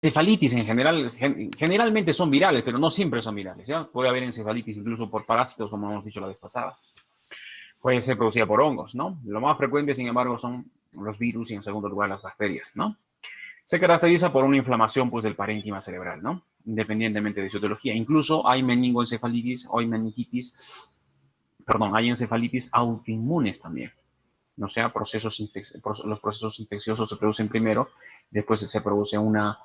encefalitis en general, generalmente son virales, pero no siempre son virales, ¿ya? Puede haber encefalitis incluso por parásitos, como hemos dicho la vez pasada. Puede ser producida por hongos, ¿no? Lo más frecuente, sin embargo, son los virus y en segundo lugar las bacterias, ¿no? Se caracteriza por una inflamación, pues, del parénquima cerebral, ¿no? Independientemente de su etiología. Incluso hay meningoencefalitis o hay meningitis, perdón, hay encefalitis autoinmunes también. O sea, los procesos infecciosos se producen primero, después se produce una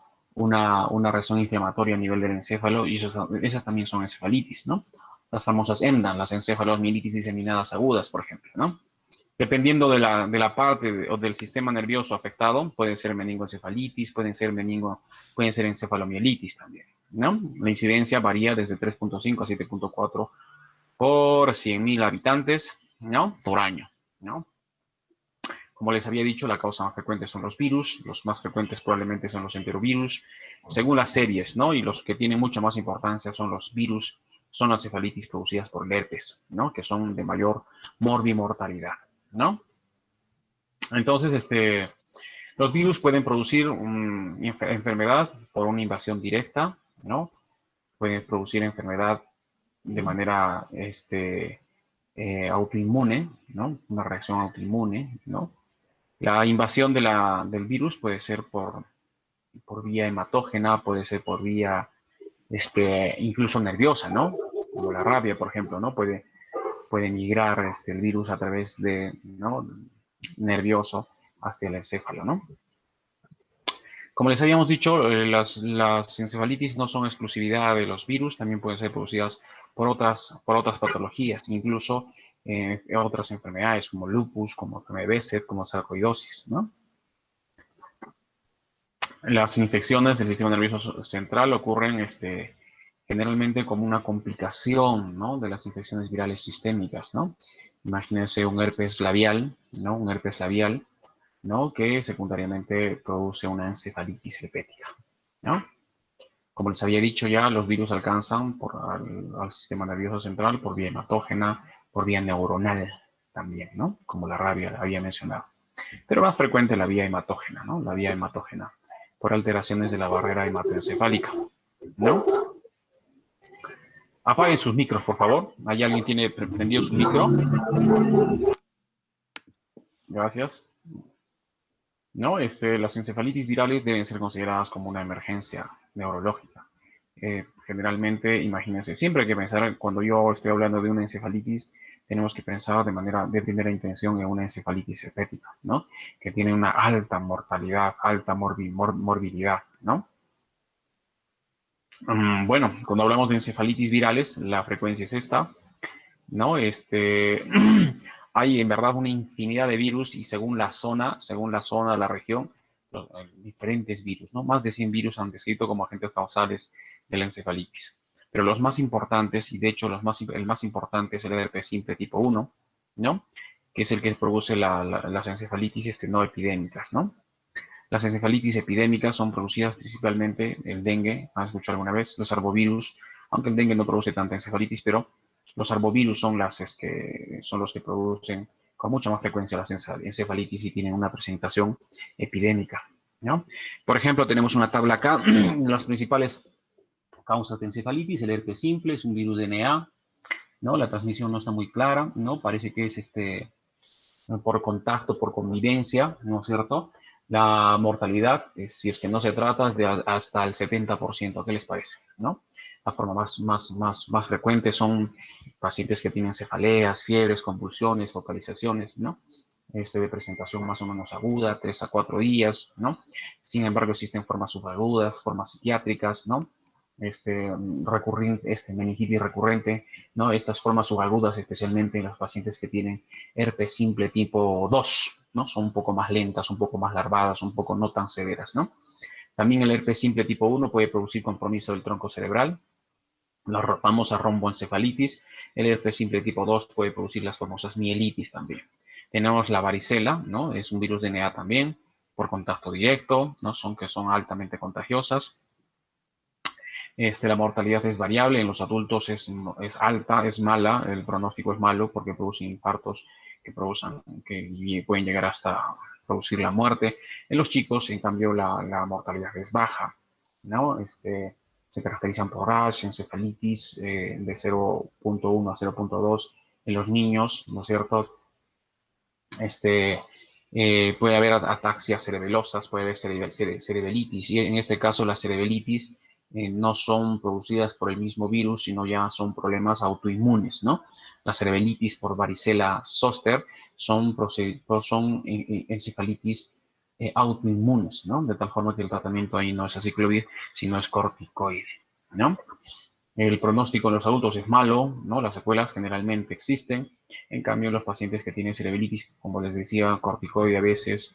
reacción inflamatoria a nivel del encéfalo y esas también son encefalitis, ¿no? Las famosas EMDA, las encefalomielitis diseminadas agudas, por ejemplo, ¿no? Dependiendo de la parte o del sistema nervioso afectado, puede ser meningoencefalitis, pueden ser encefalomielitis también, ¿no? La incidencia varía desde 3.5 a 7.4 por 100.000 habitantes, ¿no? Por año, ¿no? Como les había dicho, la causa más frecuente son los virus, los más frecuentes probablemente son los enterovirus, según las series, ¿no? Y los que tienen mucha más importancia son los virus, son las cefalitis producidas por el herpes, ¿no? Que son de mayor morbimortalidad, ¿no? Entonces, los virus pueden producir una enfermedad por una invasión directa, ¿no? Pueden producir enfermedad de manera autoinmune, ¿no? Una reacción autoinmune, ¿no? La invasión del virus puede ser por vía hematógena, puede ser por vía incluso nerviosa, ¿no? Como la rabia, por ejemplo, ¿no? Puede migrar el virus a través de, ¿no? nervioso hacia el encéfalo, ¿no? Como les habíamos dicho, las encefalitis no son exclusividad de los virus, también pueden ser producidas por otras patologías, incluso otras enfermedades como lupus, como enfermedad de Behçet, como sarcoidosis, ¿no? Las infecciones del sistema nervioso central ocurren generalmente como una complicación, ¿no? De las infecciones virales sistémicas, ¿no? Imagínense un herpes labial, ¿no? Un herpes labial, ¿no? Que secundariamente produce una encefalitis herpética, ¿no? Como les había dicho ya, los virus alcanzan al sistema nervioso central por vía hematógena, por vía neuronal también, ¿no? Como la rabia había mencionado. Pero más frecuente la vía hematógena, ¿no? La vía hematógena, por alteraciones de la barrera hematoencefálica, ¿no? Apaguen sus micros, por favor. ¿Hay alguien tiene prendido su micro? Gracias. ¿No? Las encefalitis virales deben ser consideradas como una emergencia neurológica. Generalmente, imagínense, siempre hay que pensar, cuando yo estoy hablando de una encefalitis, tenemos que pensar de primera intención en una encefalitis herpética, ¿no? Que tiene una alta mortalidad, alta morbilidad, ¿no? Bueno, cuando hablamos de encefalitis virales, la frecuencia es esta, ¿no? Hay en verdad una infinidad de virus y según la zona, la región, diferentes virus, ¿no? Más de 100 virus han descrito como agentes causales de la encefalitis. Pero los más importantes, y de hecho el más importante es el herpes simple tipo 1, ¿no? Que es el que produce las encefalitis no epidémicas, ¿no? Las encefalitis epidémicas son producidas principalmente el dengue, ¿has escuchado alguna vez? Los arbovirus, aunque el dengue no produce tanta encefalitis, pero los arbovirus son los que producen con mucha más frecuencia las encefalitis y tienen una presentación epidémica, ¿no? Por ejemplo, tenemos una tabla acá, las principales causas de encefalitis, el herpes simple, es un virus DNA, ¿no? La transmisión no está muy clara, ¿no? Parece que es por contacto, por convivencia, ¿no es cierto? La mortalidad, si es que no se trata, es de hasta el 70%. ¿Qué les parece? ¿No? La forma más frecuente son pacientes que tienen cefaleas, fiebres, convulsiones, focalizaciones, ¿no? De presentación más o menos aguda, 3 a 4 días, ¿no? Sin embargo, existen formas subagudas, formas psiquiátricas, ¿no? Meningitis recurrente, ¿no? Estas formas subagudas, especialmente en los pacientes que tienen herpes simple tipo 2, ¿no? Son un poco más lentas, un poco más larvadas, un poco no tan severas, ¿no? También el herpes simple tipo 1 puede producir compromiso del tronco cerebral, la famosa romboencefalitis. El herpes simple tipo 2 puede producir las famosas mielitis también. Tenemos la varicela, ¿no? Es un virus de DNA también, por contacto directo, ¿no? Son altamente contagiosas. La mortalidad es variable, en los adultos es alta, es mala, el pronóstico es malo porque producen infartos que pueden llegar hasta producir la muerte. En los chicos, en cambio, la mortalidad es baja. ¿no? Se caracterizan por rash, encefalitis de 0,1 a 0,2 en los niños, ¿no es cierto? Puede haber ataxias cerebelosas, puede haber cerebelitis, y en este caso las cerebelitis no son producidas por el mismo virus, sino ya son problemas autoinmunes, ¿no? La cerebelitis por varicela zoster son encefalitis autoinmunes, ¿no? De tal forma que el tratamiento ahí no es aciclovir, sino es corticoide, ¿no? El pronóstico en los adultos es malo, ¿no? Las secuelas generalmente existen. En cambio, los pacientes que tienen cerebritis, como les decía, corticoide a veces,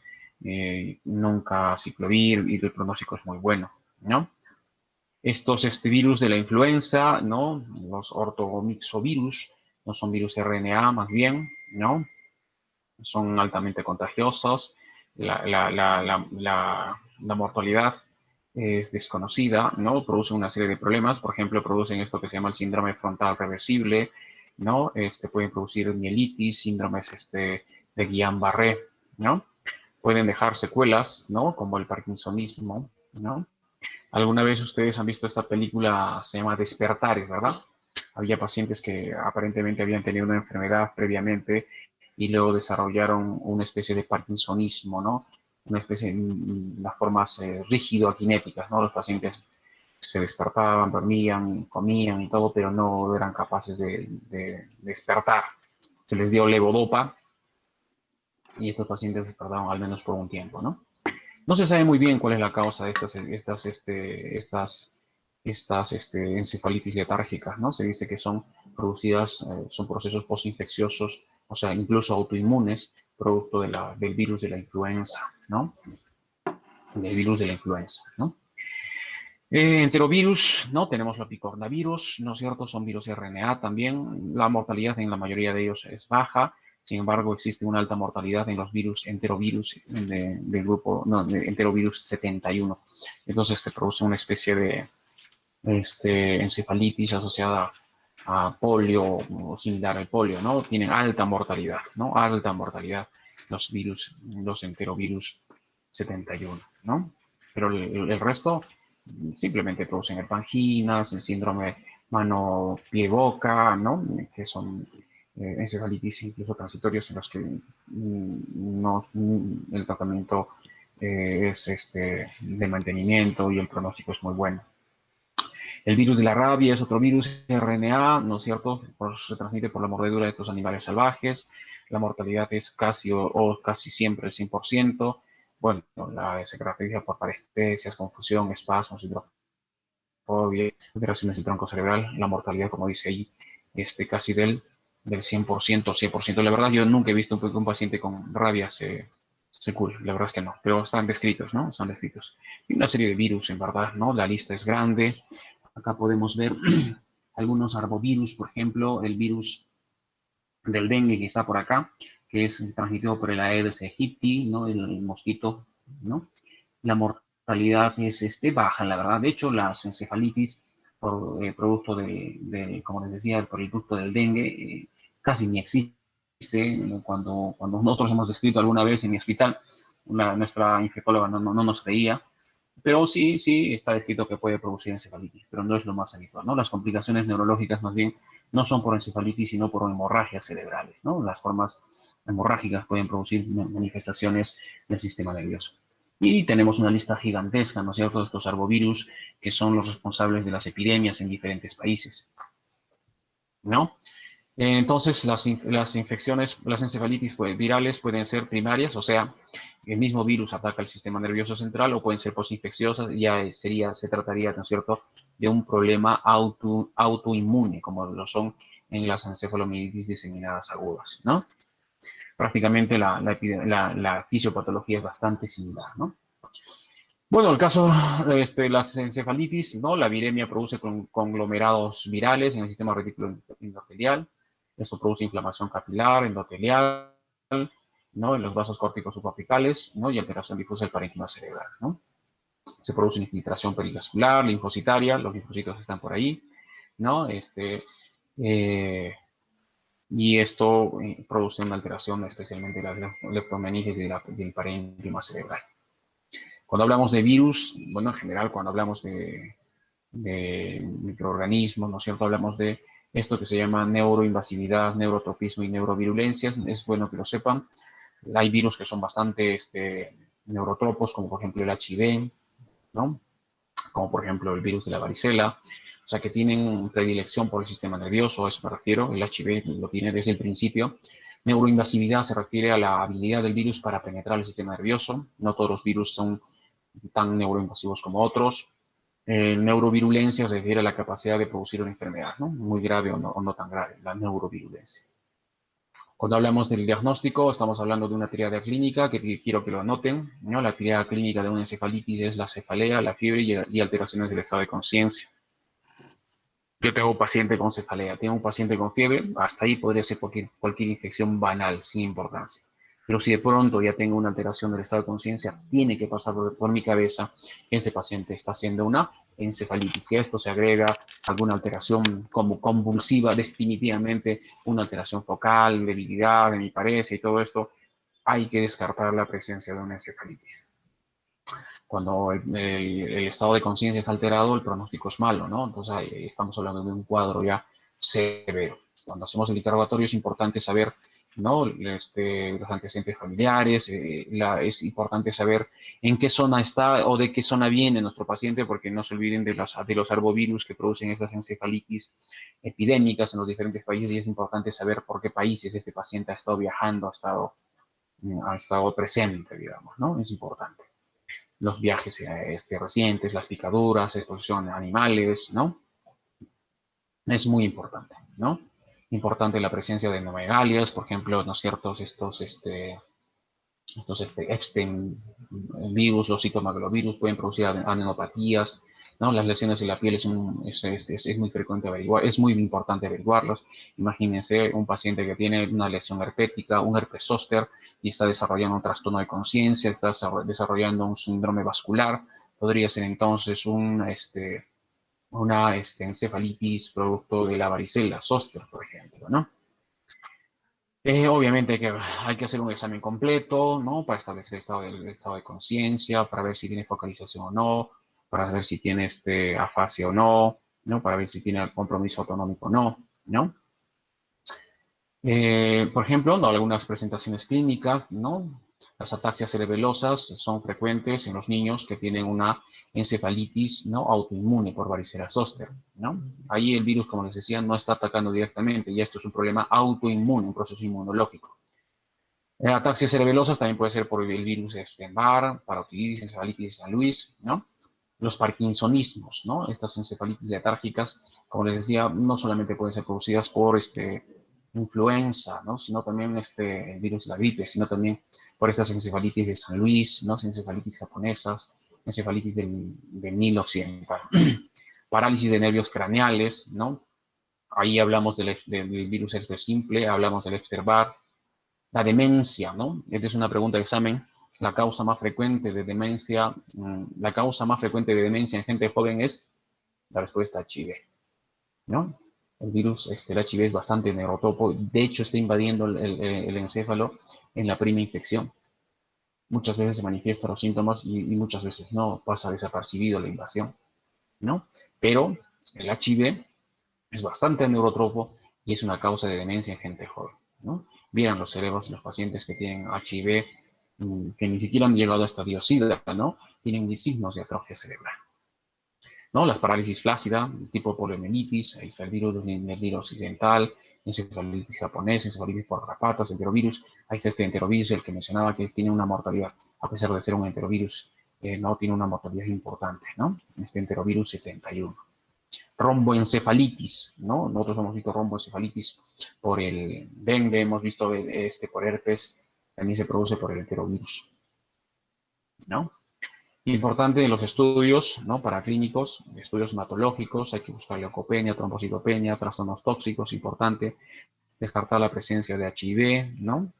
nunca ciclovir y el pronóstico es muy bueno, ¿no? Estos virus de la influenza, ¿no? Los ortomixovirus, no son virus RNA más bien, ¿no? Son altamente contagiosos. La mortalidad es desconocida, ¿no? Producen una serie de problemas, por ejemplo, producen esto que se llama el síndrome frontal reversible, ¿no? Pueden producir mielitis, síndromes de Guillain-Barré, ¿no? Pueden dejar secuelas, ¿no? Como el parkinsonismo, ¿no? ¿Alguna vez ustedes han visto esta película? Se llama Despertares, ¿verdad? Había pacientes que aparentemente habían tenido una enfermedad previamente y luego desarrollaron una especie de parkinsonismo, ¿no? Una especie de las formas rígido-akinéticas, ¿no? Los pacientes se despertaban, dormían, comían y todo, pero no eran capaces de despertar. Se les dio levodopa y estos pacientes despertaron al menos por un tiempo, ¿no? No se sabe muy bien cuál es la causa de estas encefalitis letárgicas, ¿no? Se dice que son producidas, son procesos postinfecciosos, o sea, incluso autoinmunes, producto del virus de la influenza, ¿no? Del virus de la influenza, ¿no? Enterovirus, ¿no? Tenemos la picornavirus, ¿no es cierto? Son virus RNA también. La mortalidad en la mayoría de ellos es baja. Sin embargo, existe una alta mortalidad en los virus enterovirus del grupo, no, de enterovirus 71. Entonces se produce una especie de encefalitis asociada a polio o similar al polio, ¿no? Tienen alta mortalidad, ¿no? Alta mortalidad los virus, los enterovirus 71, ¿no? Pero el resto simplemente producen anginas, el síndrome mano-pie-boca, ¿no? Que son encefalitis incluso transitorios en los que no, el tratamiento es de mantenimiento y el pronóstico es muy bueno. El virus de la rabia es otro virus RNA, ¿no es cierto? Se transmite por la mordedura de estos animales salvajes. La mortalidad es casi o casi siempre el 100%. Bueno, se caracteriza por parestesias, confusión, espasmos, hidrofobia, alteraciones del tronco cerebral. La mortalidad, como dice ahí, casi del 100%, 100%. La verdad, yo nunca he visto un paciente con rabia se cure. La verdad es que no. Pero están descritos, ¿no? Están descritos. Y una serie de virus, en verdad, ¿no? La lista es grande. Acá podemos ver algunos arbovirus, por ejemplo, el virus del dengue que está por acá, que es transmitido por el Aedes aegypti, ¿no? El mosquito, ¿no? La mortalidad es baja, la verdad. De hecho, las encefalitis por producto como les decía, por el producto del dengue, casi ni existe. Cuando nosotros hemos descrito alguna vez en mi hospital, nuestra infectóloga no nos creía, pero sí, sí está descrito que puede producir encefalitis, pero no es lo más habitual, ¿no? Las complicaciones neurológicas más bien no son por encefalitis, sino por hemorragias cerebrales, ¿no? Las formas hemorrágicas pueden producir manifestaciones del sistema nervioso. Y tenemos una lista gigantesca, ¿no es cierto?, de estos arbovirus que son los responsables de las epidemias en diferentes países, ¿no? Entonces, las infecciones, las encefalitis virales pueden ser primarias, o sea, el mismo virus ataca el sistema nervioso central, o pueden ser posinfecciosas, ya se trataría, ¿no es cierto?, de un problema autoinmune, como lo son en las encefalomielitis diseminadas agudas, ¿no? Prácticamente la fisiopatología es bastante similar, ¿no? Bueno, el caso de las encefalitis, ¿no? La viremia produce conglomerados virales en el sistema reticular endotelial. Eso produce inflamación capilar, endotelial, ¿no? En los vasos córticos subapicales, ¿no? Y alteración difusa del parénquima cerebral, ¿no? Se produce infiltración perivascular, linfocitaria, los linfocitos están por ahí, ¿no? Eh, y esto produce una alteración especialmente de la leptomeninges y del parénquima cerebral. Cuando hablamos de virus, bueno, en general, cuando hablamos de microorganismos, ¿no es cierto? Hablamos de esto que se llama neuroinvasividad, neurotropismo y neurovirulencias. Es bueno que lo sepan. Hay virus que son bastante neurotropos, como por ejemplo el HIV, ¿no? Como por ejemplo el virus de la varicela. O sea, que tienen predilección por el sistema nervioso, a eso me refiero. El HIV lo tiene desde el principio. Neuroinvasividad se refiere a la habilidad del virus para penetrar el sistema nervioso. No todos los virus son tan neuroinvasivos como otros. Neurovirulencia se refiere a la capacidad de producir una enfermedad, ¿no? Muy grave o no tan grave, la neurovirulencia. Cuando hablamos del diagnóstico, estamos hablando de una triada clínica que quiero que lo anoten, ¿no? La triada clínica de una encefalitis es la cefalea, la fiebre y alteraciones del estado de conciencia. Yo tengo un paciente con cefalea, tengo un paciente con fiebre, hasta ahí podría ser cualquier infección banal, sin importancia. Pero si de pronto ya tengo una alteración del estado de conciencia, tiene que pasar por mi cabeza que este paciente está haciendo una encefalitis. Si a esto se agrega alguna alteración como convulsiva, definitivamente una alteración focal, debilidad, de mi parece y todo esto, hay que descartar la presencia de una encefalitis. Cuando el estado de conciencia es alterado, el pronóstico es malo, ¿no? Entonces ahí estamos hablando de un cuadro ya severo. Cuando hacemos el interrogatorio es importante saber, ¿no? Los antecedentes familiares, es importante saber en qué zona está o de qué zona viene nuestro paciente, porque no se olviden de los arbovirus que producen esas encefalitis epidémicas en los diferentes países y es importante saber por qué países este paciente ha estado viajando, ha estado presente, digamos, ¿no? Es importante los viajes recientes, las picaduras, exposición a animales, ¿no? Es muy importante, ¿no? Importante la presencia de endomegalias, por ejemplo, ¿no es cierto? Epstein virus, los citomegalovirus pueden producir adenopatías, ¿no? Las lesiones en la piel es muy frecuente averiguar, es muy importante averiguarlos. Imagínense un paciente que tiene una lesión herpética, un herpes zóster, y está desarrollando un trastorno de conciencia, está desarrollando un síndrome vascular, podría ser entonces una encefalitis producto de la varicela zóster, por ejemplo, ¿no? Obviamente que hay que hacer un examen completo, ¿no? Para establecer el estado de conciencia, para ver si tiene focalización o no, para ver si tiene afasia o no, ¿no? Para ver si tiene compromiso autonómico o no, ¿no? Por ejemplo, ¿no? Algunas presentaciones clínicas, ¿no? Las ataxias cerebelosas son frecuentes en los niños que tienen una encefalitis, ¿no? Autoinmune por varicela zóster, ¿no? Ahí el virus, como les decía, no está atacando directamente y esto es un problema autoinmune, un proceso inmunológico. Ataxias cerebelosas también puede ser por el virus de Epstein-Barr, parotiditis, encefalitis de San Luis, ¿no? Los parkinsonismos, ¿no? Estas encefalitis letárgicas, como les decía, no solamente pueden ser producidas por influenza, ¿no? Sino también el virus de la gripe, sino también por estas encefalitis de San Luis, ¿no? Encefalitis japonesas, encefalitis del Nilo Occidental. Parálisis de nervios craneales, ¿no? Ahí hablamos del virus herpes simple, hablamos del Epstein-Barr. La demencia, ¿no? Esta es una pregunta de examen. La causa más frecuente de demencia, la causa más frecuente de demencia en gente joven es la respuesta HIV, ¿no? El virus, el HIV es bastante neurotropo, de hecho está invadiendo el encéfalo en la primera infección. Muchas veces se manifiestan los síntomas y muchas veces no, pasa desapercibido la invasión, ¿no? Pero el HIV es bastante neurotropo y es una causa de demencia en gente joven, ¿no? Vieran los cerebros de los pacientes que tienen HIV, que ni siquiera han llegado a estadio SIDA, ¿no? Tienen signos de atrofia cerebral, ¿no? Las parálisis flácida, tipo poliomielitis, ahí está el virus del Nilo Occidental, encefalitis japonesa, encefalitis por garrapatas, enterovirus, ahí está este enterovirus, el que mencionaba que tiene una mortalidad, a pesar de ser un enterovirus, no tiene una mortalidad importante, ¿no? Este enterovirus 71. Romboencefalitis, ¿no? Nosotros hemos visto romboencefalitis por el dengue, hemos visto por herpes, también se produce por el enterovirus, ¿no? Importante en los estudios, ¿no? Para clínicos, estudios hematológicos, hay que buscar leucopenia, trombocitopenia, trastornos tóxicos, importante descartar la presencia de HIV, ¿no?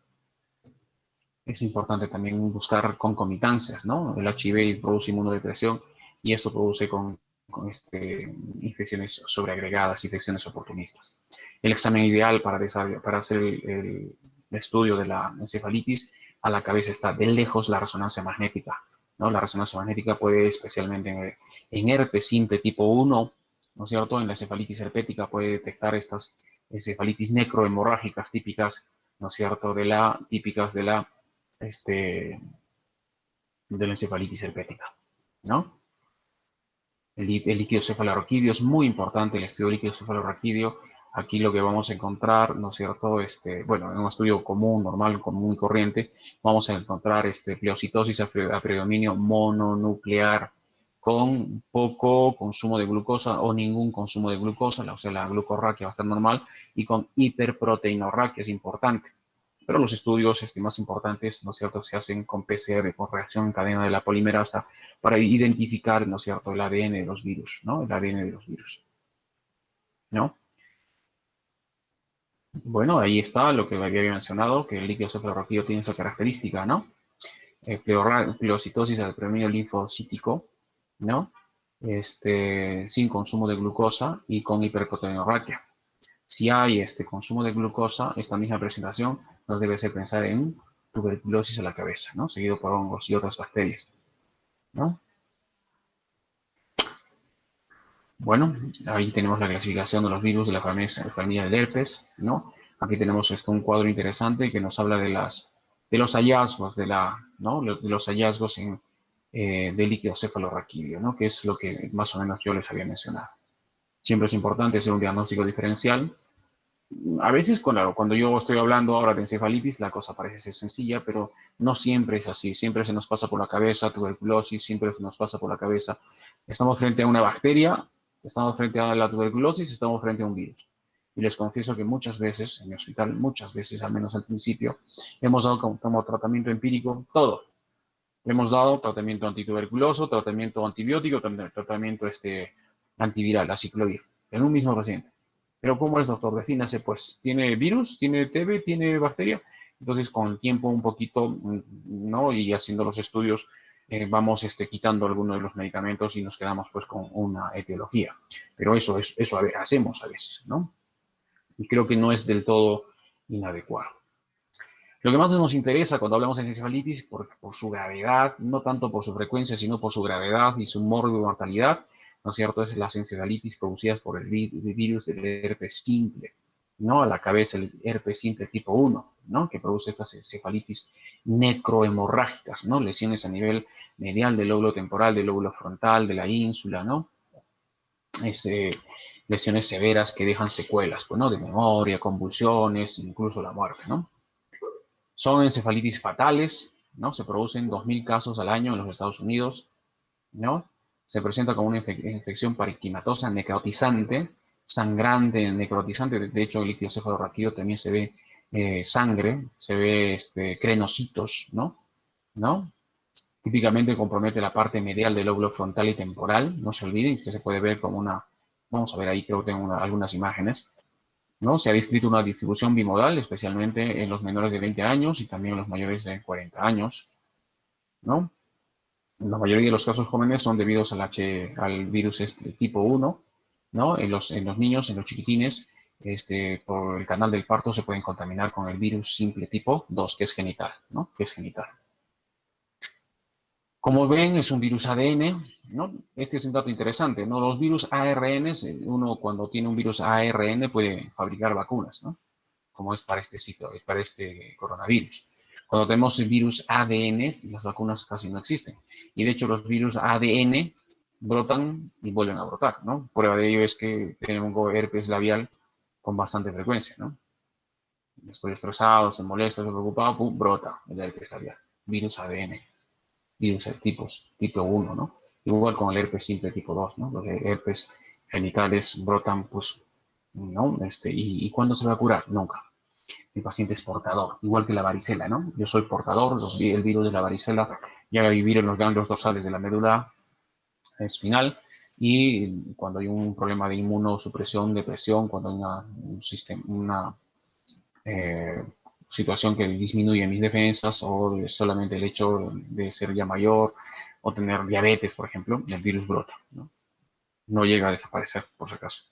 Es importante también buscar concomitancias, ¿no? El HIV produce inmunodepresión y esto produce infecciones sobreagregadas, infecciones oportunistas. El examen ideal para hacer el estudio de la encefalitis, a la cabeza está de lejos la resonancia magnética. ¿no? La resonancia magnética puede, especialmente en herpes simple tipo 1, ¿no es cierto? En la encefalitis herpética puede detectar estas encefalitis necrohemorrágicas típicas, ¿no es cierto? Típicas este, de la encefalitis herpética, ¿no? El líquido cefalorraquídeo es muy importante, el estudio del líquido cefalorraquídeo. Aquí lo que vamos a encontrar, ¿no es cierto? Bueno, en un estudio común, normal, común y corriente, vamos a encontrar pleocitosis a predominio mononuclear con poco consumo de glucosa o ningún consumo de glucosa, o sea, la glucorraquia va a estar normal, y con hiperproteinorraquia es importante. Pero los estudios más importantes, ¿no es cierto?, se hacen con PCR, con reacción en cadena de la polimerasa, para identificar, ¿no es cierto?, el ADN de los virus, ¿no? El ADN de los virus, ¿no? Bueno, ahí está lo que había mencionado, que el líquido cefalorraquídeo tiene esa característica, ¿no? Pleocitosis al predominio linfocítico, ¿no? Sin consumo de glucosa y con hiperproteinorraquia. Si hay consumo de glucosa, esta misma presentación nos debe hacer pensar en tuberculosis a la cabeza, ¿no? Seguido por hongos y otras bacterias, ¿no? Bueno, ahí tenemos la clasificación de los virus de la familia del herpes, ¿no? Aquí tenemos un cuadro interesante que nos habla de los hallazgos ¿no? De los hallazgos del líquido cefalorraquídeo, ¿no? Que es lo que más o menos yo les había mencionado. Siempre es importante hacer un diagnóstico diferencial. A veces, cuando yo estoy hablando ahora de encefalitis, la cosa parece ser sencilla, pero no siempre es así. Siempre se nos pasa por la cabeza tuberculosis, siempre se nos pasa por la cabeza. Estamos frente a una bacteria, estamos frente a la tuberculosis, estamos frente a un virus. Y les confieso que muchas veces, en mi hospital, muchas veces, al menos al principio, hemos dado como tratamiento empírico todo. Hemos dado tratamiento antituberculoso, tratamiento antibiótico, tratamiento antiviral, aciclovir, en un mismo paciente. Pero ¿cómo es, doctor? Defínase, pues, ¿tiene virus? ¿Tiene TB? ¿Tiene bacteria? Entonces, con el tiempo un poquito, ¿no? Y haciendo los estudios, vamos quitando algunos de los medicamentos y nos quedamos pues con una etiología. Pero eso hacemos a veces, ¿no? Y creo que no es del todo inadecuado. Lo que más nos interesa cuando hablamos de encefalitis, por su gravedad, no tanto por su frecuencia, sino por su gravedad y su mortalidad, ¿no es cierto?, es las encefalitis producidas por el virus del herpes simple, ¿no? A la cabeza el herpes simple tipo 1, ¿no? Que produce estas encefalitis necrohemorrágicas, ¿no? Lesiones a nivel medial del lóbulo temporal, del lóbulo frontal, de la ínsula, ¿no? Lesiones severas que dejan secuelas, pues, ¿no? De memoria, convulsiones, incluso la muerte, ¿no? Son encefalitis fatales, ¿no? Se producen 2.000 casos al año en los Estados Unidos, ¿no? Se presenta como una infección parenquimatosa necrotizante, sangrante, necrotizante. De hecho, el líquido cefalorraquídeo también se ve sangre, se ve crenocitos, ¿no? ¿No? Típicamente compromete la parte medial del lóbulo frontal y temporal. No se olviden que se puede ver como una... Vamos a ver ahí, creo que tengo algunas imágenes. ¿No? Se ha descrito una distribución bimodal, especialmente en los menores de 20 años y también en los mayores de 40 años, ¿no? La mayoría de los casos jóvenes son debidos al virus tipo 1, ¿no? En los niños, en los chiquitines, por el canal del parto se pueden contaminar con el virus simple tipo 2, que es genital, ¿no? Que es genital. Como ven, es un virus ADN, ¿no? Este es un dato interesante, ¿no? Los virus ARN, uno cuando tiene un virus ARN puede fabricar vacunas, ¿no? Como es para este sitio, para este coronavirus. Cuando tenemos virus ADN, las vacunas casi no existen. Y de hecho los virus ADN brotan y vuelven a brotar, ¿no? Prueba de ello es que tengo herpes labial con bastante frecuencia, ¿no? Estoy estresado, estoy molesto, estoy preocupado, pum, brota el herpes labial. Virus ADN, virus de tipo 1, ¿no? Igual con el herpes simple tipo 2, ¿no? Los herpes genitales brotan, pues, ¿no? ¿Y cuándo se va a curar? Nunca. El paciente es portador, igual que la varicela, ¿no? Yo soy portador, el virus de la varicela llega a vivir en los ganglios dorsales de la médula espinal y cuando hay un problema de inmunosupresión, depresión, cuando hay una eh, situación que disminuye mis defensas o solamente el hecho de ser ya mayor o tener diabetes, por ejemplo, el virus brota, ¿no? No llega a desaparecer, por si acaso.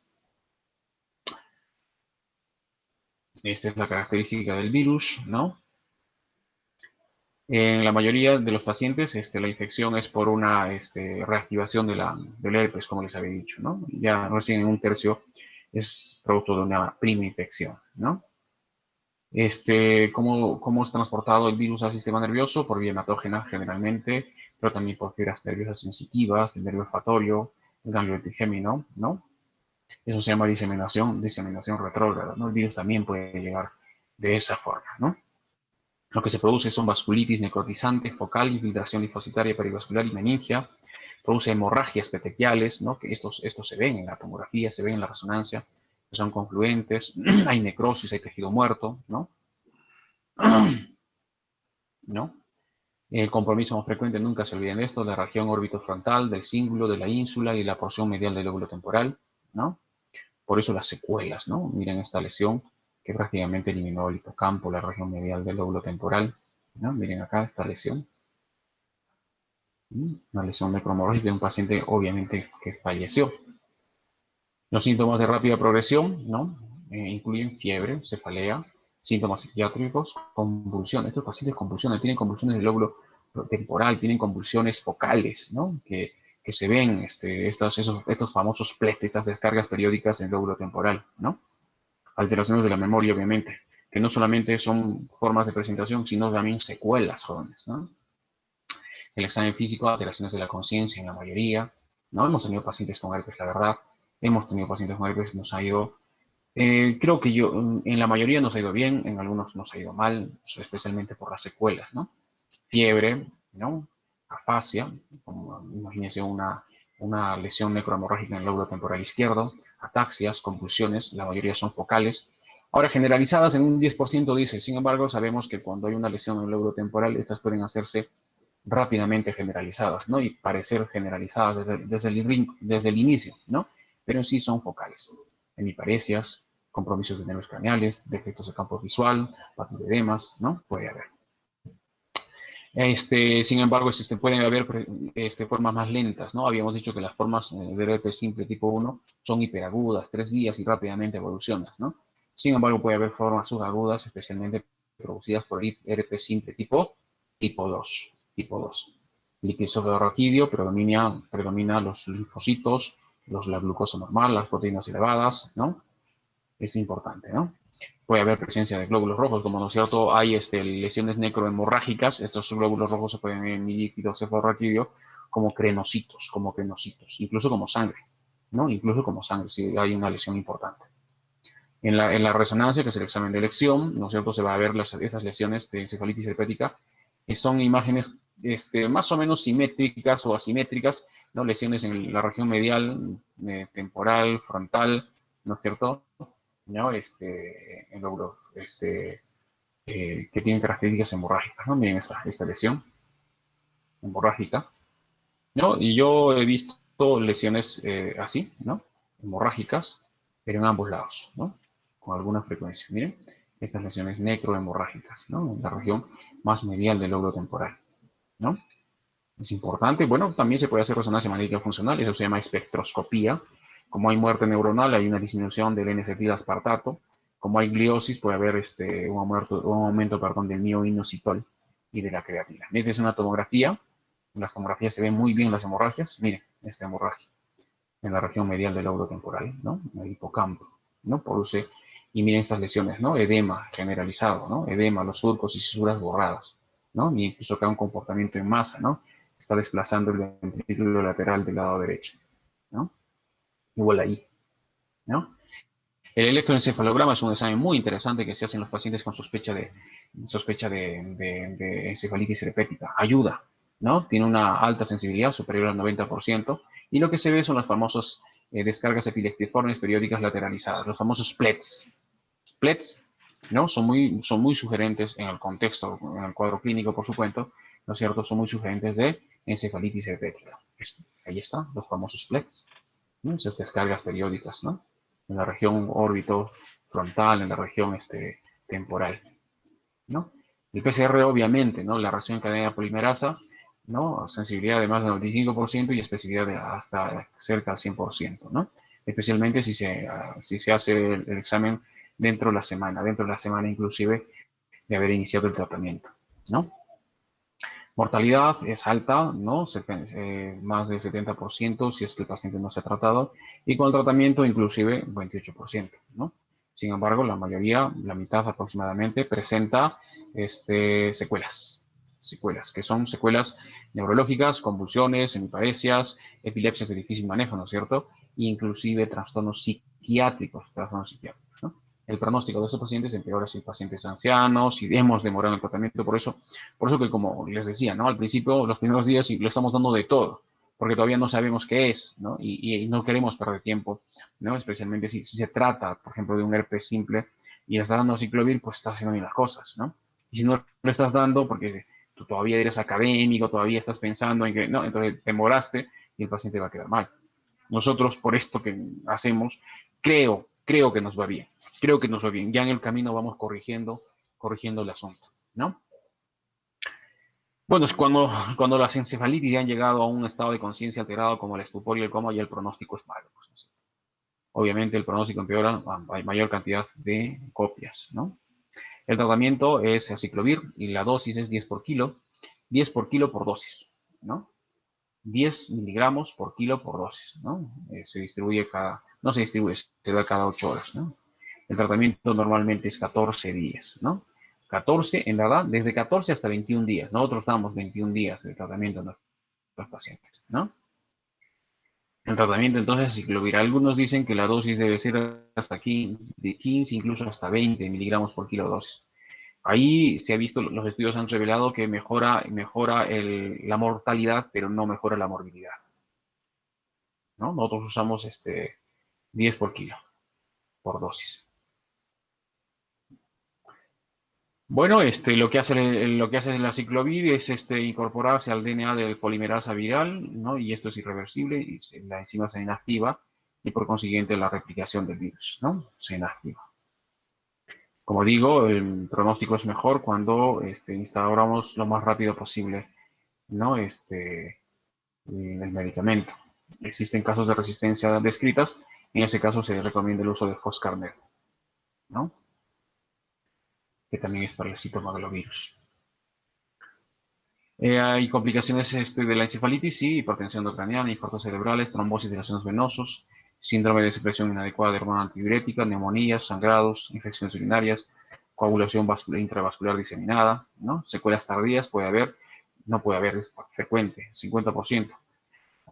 Esta es la característica del virus, ¿no? En la mayoría de los pacientes, la infección es por una reactivación del herpes, como les había dicho, ¿no? Ya recién en un tercio es producto de una prima infección, ¿no? ¿Cómo es transportado el virus al sistema nervioso? Por vía hematógena generalmente, pero también por fibras nerviosas sensitivas, el nervio olfatorio, el ganglio trigémino, ¿no? Eso se llama diseminación retrógrada, ¿no? El virus también puede llegar de esa forma, ¿no? Lo que se produce son vasculitis necrotizante, focal, infiltración linfocitaria perivascular y meningia. Produce hemorragias petequiales, ¿no? Que estos se ven en la tomografía, se ven en la resonancia, que son confluentes. Hay necrosis, hay tejido muerto, ¿no? ¿No? El compromiso más frecuente, nunca se olviden de esto, la región orbitofrontal, del cíngulo, de la ínsula y la porción medial del lóbulo temporal, ¿no? Por eso las secuelas, ¿no? Miren esta lesión que prácticamente eliminó el hipocampo, la región medial del lóbulo temporal, ¿no? Miren acá esta lesión, una lesión necromorfológica de un paciente obviamente que falleció. Los síntomas de rápida progresión, ¿no? Incluyen fiebre, cefalea, síntomas psiquiátricos, convulsiones. Estos pacientes convulsiones, tienen convulsiones del lóbulo temporal, tienen convulsiones focales, ¿no? Que se ven estos famosos PLET, estas descargas periódicas en el lóbulo temporal, ¿no? Alteraciones de la memoria, obviamente, que no solamente son formas de presentación, sino también secuelas, jóvenes, ¿no? El examen físico, alteraciones de la conciencia en la mayoría, ¿no? Hemos tenido pacientes con herpes, la verdad, hemos tenido pacientes con herpes, nos ha ido, creo que en la mayoría nos ha ido bien, en algunos nos ha ido mal, especialmente por las secuelas, ¿no? Fiebre, ¿no? Afasia, como, imagínense una lesión necrohemorrágica en el lóbulo temporal izquierdo, ataxias, convulsiones, la mayoría son focales. Ahora, generalizadas en un 10% dice, sin embargo, sabemos que cuando hay una lesión en el lóbulo temporal, estas pueden hacerse rápidamente generalizadas, ¿no? Y parecer generalizadas desde el inicio, ¿no? Pero en sí son focales. Hemiparesias, compromisos de nervios craneales, defectos de campo visual, papilloedemas, ¿no? Puede haber. Sin embargo, pueden haber formas más lentas, ¿no? Habíamos dicho que las formas de herpes simple tipo 1 son hiperagudas, 3 días y rápidamente evolucionan, ¿no? Sin embargo, puede haber formas subagudas, especialmente producidas por herpes simple tipo 2. Tipo 2. Líquido raquídeo predomina los linfocitos, la glucosa normal, las proteínas elevadas, ¿no? Es importante, ¿no? Puede haber presencia de glóbulos rojos, como no es cierto, hay lesiones necrohemorrágicas, estos glóbulos rojos se pueden ver en mi líquido cefalorraquídeo como crenocitos, incluso como sangre, ¿no? Incluso como sangre, si hay una lesión importante. En la resonancia, que es el examen de elección, ¿no es cierto?, se va a ver esas lesiones de encefalitis herpética, que son imágenes más o menos simétricas o asimétricas, ¿no? Lesiones en la región medial, temporal, frontal, ¿no es cierto?, ¿no? En lóbulo, que tienen características hemorrágicas, ¿no? Miren esta lesión hemorrágica, ¿no? Y yo he visto lesiones así, ¿no? Hemorrágicas, pero en ambos lados, ¿no? Con alguna frecuencia. Miren, estas lesiones necrohemorrágicas, ¿no? En la región más medial del lóbulo temporal, ¿no? Es importante. Bueno, también se puede hacer resonancia magnética funcional, eso se llama espectroscopía. Como hay muerte neuronal, hay una disminución del N-acetil-aspartato. Como hay gliosis, puede haber un aumento del mioinositol y de la creatina. Esta es una tomografía. En las tomografías se ven muy bien las hemorragias. Miren, esta hemorragia en la región medial del lóbulo temporal, ¿no? En el hipocampo, ¿no? Produce, y miren estas lesiones, ¿no? Edema generalizado, ¿no? Edema, los surcos y fisuras borradas, ¿no? Y incluso acá un comportamiento en masa, ¿no? Está desplazando el ventrículo lateral del lado derecho, ¿no? Igual ahí, ¿no? El electroencefalograma es un examen muy interesante que se hace en los pacientes con sospecha de encefalitis herpética. Ayuda, ¿no? Tiene una alta sensibilidad, superior al 90%, y lo que se ve son las famosas descargas epileptiformes periódicas lateralizadas, los famosos PLETs. PLETs, ¿no? Son muy sugerentes en el contexto, en el cuadro clínico, por supuesto, ¿no es cierto? Son muy sugerentes de encefalitis herpética. Ahí están los famosos PLETs, ¿no? Esas descargas periódicas, ¿no? En la región órbito frontal, en la región temporal, ¿no? El PCR, obviamente, ¿no? La reacción en cadena polimerasa, ¿no? Sensibilidad de más del 95% y especificidad de hasta cerca del 100%, ¿no? Especialmente si se hace el examen dentro de la semana inclusive de haber iniciado el tratamiento, ¿no? Mortalidad es alta, ¿no? Más del 70% si es que el paciente no se ha tratado, y con el tratamiento inclusive 28%, ¿no? Sin embargo, la mayoría, la mitad aproximadamente, presenta secuelas, que son secuelas neurológicas, convulsiones, hemiparesias, epilepsias de difícil manejo, ¿no es cierto? E inclusive trastornos psiquiátricos, ¿no? El pronóstico de estos pacientes empeora si el paciente es anciano, si hemos demorado el tratamiento, por eso que, como les decía, ¿no? Al principio, los primeros días, le estamos dando de todo, porque todavía no sabemos qué es, ¿no? Y no queremos perder tiempo, ¿no? Especialmente si se trata, por ejemplo, de un herpes simple y le estás dando ciclovir, pues estás haciendo bien las cosas, ¿no? Y si no le estás dando, porque tú todavía eres académico, todavía estás pensando en que, no, entonces te demoraste y el paciente va a quedar mal. Nosotros, por esto que hacemos, creo que nos va bien. Creo que nos va bien. Ya en el camino vamos corrigiendo el asunto, ¿no? Bueno, es cuando las encefalitis ya han llegado a un estado de conciencia alterado como el estupor y el coma, ya el pronóstico es malo. Pues, ¿no? Obviamente el pronóstico empeora a mayor cantidad de copias, ¿no? El tratamiento es aciclovir y la dosis es 10 por kilo por dosis, ¿no? 10 miligramos por kilo por dosis, ¿no? Se distribuye no se distribuye, se da cada 8 horas, ¿no? El tratamiento normalmente es 14 días, ¿no? 14, en verdad, desde 14 hasta 21 días. Nosotros damos 21 días de tratamiento a nuestros pacientes, ¿no? El tratamiento entonces ciclovir. Algunos dicen que la dosis debe ser hasta aquí, de 15, incluso hasta 20 miligramos por kilo dosis. Ahí se ha visto, los estudios han revelado que mejora la mortalidad, pero no mejora la morbilidad, ¿no? Nosotros usamos 10 por kilo, por dosis. Bueno, lo que hace la ciclovir es incorporarse al DNA del polimerasa viral, ¿no? Y esto es irreversible, y la enzima se inactiva, y por consiguiente la replicación del virus, ¿no? Se inactiva. Como digo, el pronóstico es mejor cuando instauramos lo más rápido posible, ¿no? El medicamento. Existen casos de resistencia descritas, en ese caso se recomienda el uso de foscarnet, ¿no? Que también es para el citomegalovirus. Hay complicaciones de la encefalitis, sí, hipertensión intracraniana, infartos cerebrales, trombosis de los senos venosos, síndrome de secreción inadecuada de hormona antidiurética, neumonías, sangrados, infecciones urinarias, coagulación intravascular diseminada, ¿no? Secuelas tardías puede haber, no puede haber, es frecuente, 50%.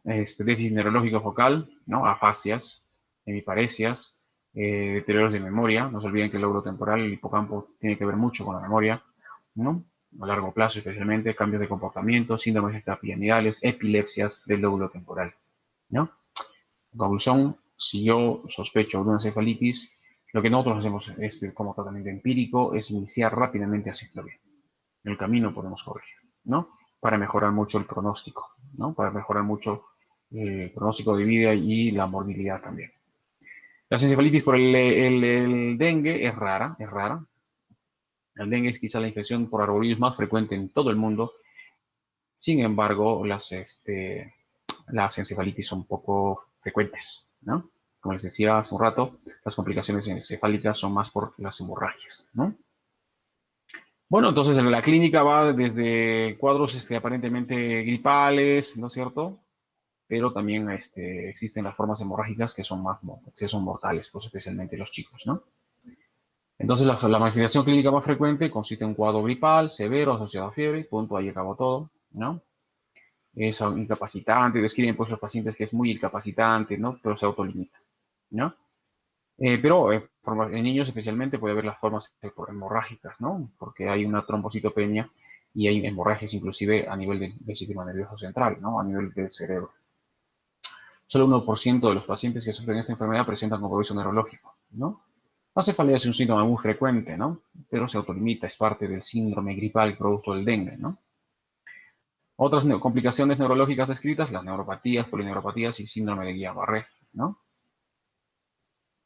Déficit neurológico focal, ¿no? Afasias, hemiparesias, deterioros de memoria. No se olviden que el lóbulo temporal, el hipocampo, tiene que ver mucho con la memoria, ¿no? A largo plazo, especialmente, cambios de comportamiento, síndromes extrapiramidales, epilepsias del lóbulo temporal, ¿no? Conclusión, si yo sospecho de una encefalitis, lo que nosotros hacemos como tratamiento empírico es iniciar rápidamente aciclovir. En el camino podemos corregir, ¿no? Para mejorar mucho el pronóstico, ¿no? Para mejorar mucho el pronóstico de vida y la morbilidad también. La encefalitis por el dengue es rara, es rara. El dengue es quizá la infección por arbovirus más frecuente en todo el mundo. Sin embargo, las encefalitis son poco frecuentes, ¿no? Como les decía hace un rato, las complicaciones encefálicas son más por las hemorragias, ¿no? Bueno, entonces en la clínica va desde cuadros aparentemente gripales, ¿no es cierto? Pero también existen las formas hemorrágicas que son mortales, pues especialmente los chicos, ¿no? Entonces la manifestación clínica más frecuente consiste en un cuadro gripal severo asociado a fiebre, punto, ahí acabó todo, ¿no? Es incapacitante, describen pues los pacientes que es muy incapacitante, ¿no? Pero se autolimita, ¿no? Pero en niños especialmente puede haber las formas hemorrágicas, ¿no? Porque hay una trombocitopenia y hay hemorragias inclusive a nivel del sistema nervioso central, ¿no? A nivel del cerebro. Solo 1% de los pacientes que sufren esta enfermedad presentan compromiso neurológico, ¿no? La cefalea es un síntoma muy frecuente, ¿no? Pero se autolimita, es parte del síndrome gripal producto del dengue, ¿no? Otras complicaciones neurológicas descritas, las neuropatías, polineuropatías y síndrome de Guillain-Barré, ¿no?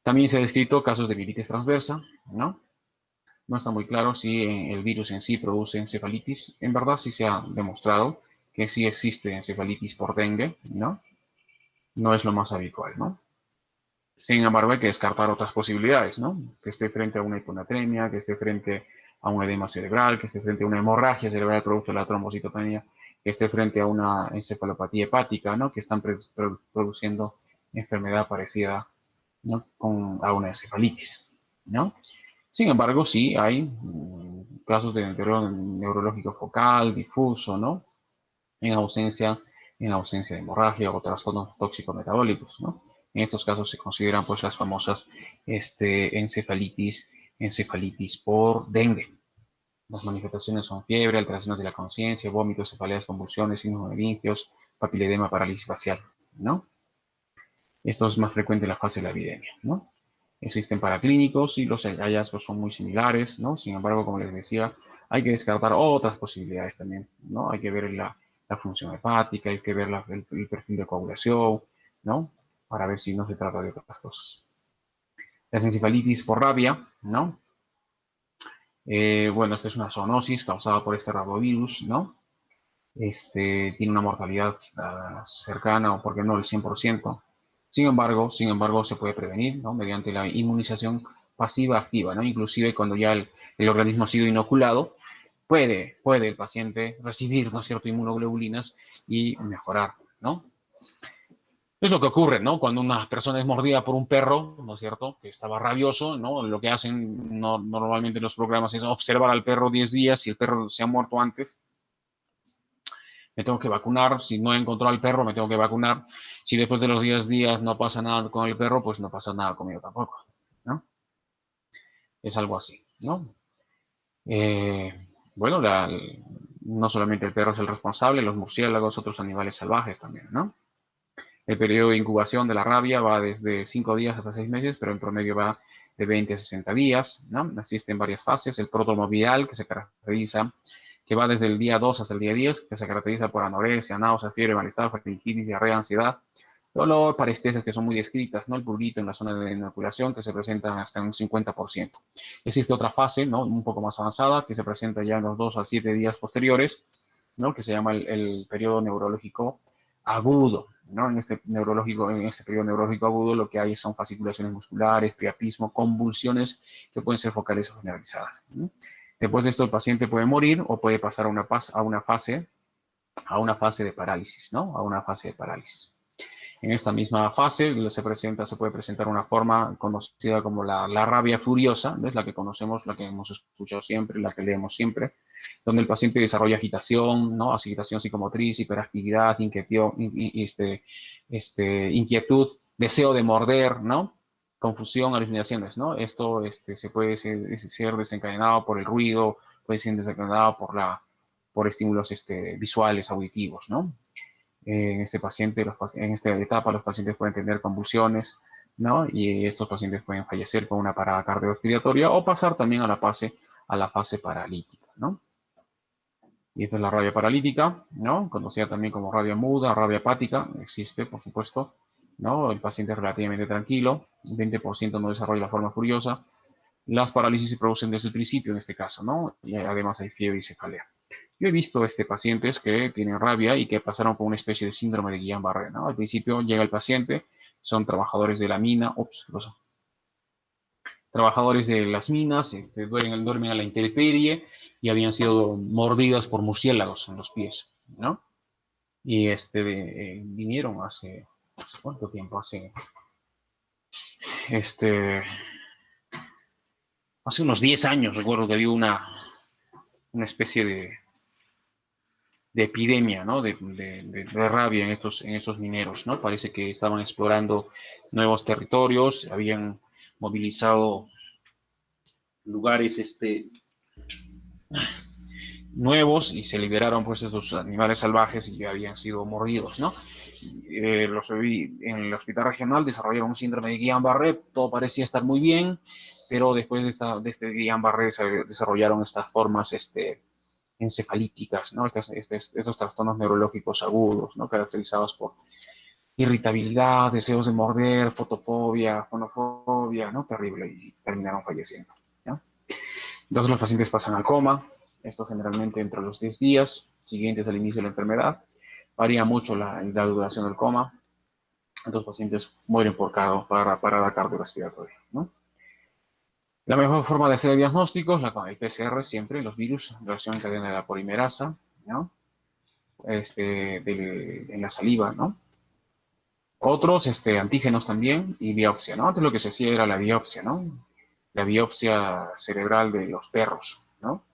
También se ha descrito casos de mielitis transversa, ¿no? No está muy claro si el virus en sí produce encefalitis. En verdad sí se ha demostrado que sí existe encefalitis por dengue, ¿no? No es lo más habitual, ¿no? Sin embargo, hay que descartar otras posibilidades, ¿no? Que esté frente a una hiponatremia, que esté frente a un edema cerebral, que esté frente a una hemorragia cerebral producto de la trombocitopenia, que esté frente a una encefalopatía hepática, ¿no? Que están produciendo enfermedad parecida, ¿no? A una encefalitis, ¿no? Sin embargo, sí hay casos de deterioro neurológico focal, difuso, ¿no? En ausencia, en ausencia de hemorragia o trastornos tóxico-metabólicos, ¿no? En estos casos se consideran pues las famosas encefalitis por dengue. Las manifestaciones son fiebre, alteraciones de la conciencia, vómitos, cefaleas, convulsiones, signos meningios, papiledema, parálisis facial, ¿no? Esto es más frecuente en la fase de la epidemia, ¿no? Existen paraclínicos y los hallazgos son muy similares, ¿no? Sin embargo, como les decía, hay que descartar otras posibilidades también, ¿no? Hay que ver la función hepática, hay que ver el perfil de coagulación, ¿no? Para ver si no se trata de otras cosas. La encefalitis por rabia, ¿no? Bueno, esta es una zoonosis causada por este rabovirus, ¿no? Tiene una mortalidad cercana o, por qué no, el 100%. Sin embargo, se puede prevenir, ¿no? Mediante la inmunización pasiva activa, ¿no? Inclusive cuando ya el organismo ha sido inoculado, puede el paciente recibir, ¿no es cierto?, inmunoglobulinas y mejorar, ¿no? Es lo que ocurre, ¿no? Cuando una persona es mordida por un perro, ¿no es cierto?, que estaba rabioso, ¿no? Lo que hacen normalmente en los programas es observar al perro 10 días. Si el perro se ha muerto antes, me tengo que vacunar. Si no encontró al perro, me tengo que vacunar. Si después de los 10 días no pasa nada con el perro, pues no pasa nada conmigo tampoco, ¿no? Es algo así, ¿no? Eh, bueno, no solamente el perro es el responsable, los murciélagos, otros animales salvajes también, ¿no? El periodo de incubación de la rabia va desde 5 días hasta 6 meses, pero en promedio va de 20 a 60 días, ¿no? Existen varias fases. El pródromo viral, que va desde el día 2 hasta el día 10, que se caracteriza por anorexia, náusea, fiebre, malestar, faringitis, diarrea, ansiedad, dolor, parestesias que son muy descritas, ¿no? El prurito en la zona de inoculación que se presenta hasta un 50%. Existe otra fase, ¿no? Un poco más avanzada, que se presenta ya en los 2 a 7 días posteriores, ¿no? Que se llama el periodo neurológico agudo, ¿no? En este periodo neurológico agudo lo que hay son fasciculaciones musculares, priapismo, convulsiones que pueden ser focales o generalizadas, ¿no? Después de esto el paciente puede morir o puede pasar a una fase de parálisis, ¿no? A una fase de parálisis. En esta misma fase se puede presentar una forma conocida como la rabia furiosa, ¿no? Es la que conocemos, la que hemos escuchado siempre, la que leemos siempre, donde el paciente desarrolla agitación, ¿no? Agitación psicomotriz, hiperactividad, inquietud, deseo de morder, ¿no? Confusión, alucinaciones, ¿no? Esto se puede ser desencadenado por el ruido, puede ser desencadenado por estímulos visuales, auditivos, ¿no? En en esta etapa los pacientes pueden tener convulsiones, ¿no? Y estos pacientes pueden fallecer con una parada cardiorrespiratoria o pasar también a la fase paralítica, ¿no? Y esta es la rabia paralítica, ¿no? Conocida también como rabia muda, rabia apática, existe, por supuesto, ¿no? El paciente es relativamente tranquilo, 20% no desarrolla la forma furiosa. Las parálisis se producen desde el principio en este caso, ¿no? Y además hay fiebre y cefalea. Yo he visto pacientes que tienen rabia y que pasaron por una especie de síndrome de Guillain-Barré, ¿no? Al principio llega el paciente, son trabajadores de la mina, trabajadores de las minas, duermen a la intemperie y habían sido mordidas por murciélagos en los pies, ¿no? Y vinieron ¿hace cuánto tiempo? Este, hace unos 10 años, recuerdo que había una especie de epidemia, ¿no? De rabia en estos mineros, ¿no? Parece que estaban explorando nuevos territorios, habían movilizado lugares nuevos y se liberaron pues estos animales salvajes y habían sido mordidos, ¿no? En el hospital regional desarrollaron un síndrome de Guillain-Barré, todo parecía estar muy bien, pero después de este Guillain-Barré se desarrollaron estas formas encefalíticas, ¿no? Estos trastornos neurológicos agudos, ¿no? Caracterizados por irritabilidad, deseos de morder, fotofobia, fonofobia, ¿no? Terrible, y terminaron falleciendo, ¿no? Entonces los pacientes pasan al coma, esto generalmente entre los 10 días siguientes al inicio de la enfermedad, varía mucho la duración del coma, estos pacientes mueren por parada cardiorrespiratoria, ¿no? La mejor forma de hacer diagnósticos, el PCR siempre, los virus, reacción en cadena de la polimerasa, ¿no? En la saliva, ¿no? Otros antígenos también y biopsia, ¿no? Antes lo que se hacía era la biopsia, ¿no? La biopsia cerebral de los perros, ¿no?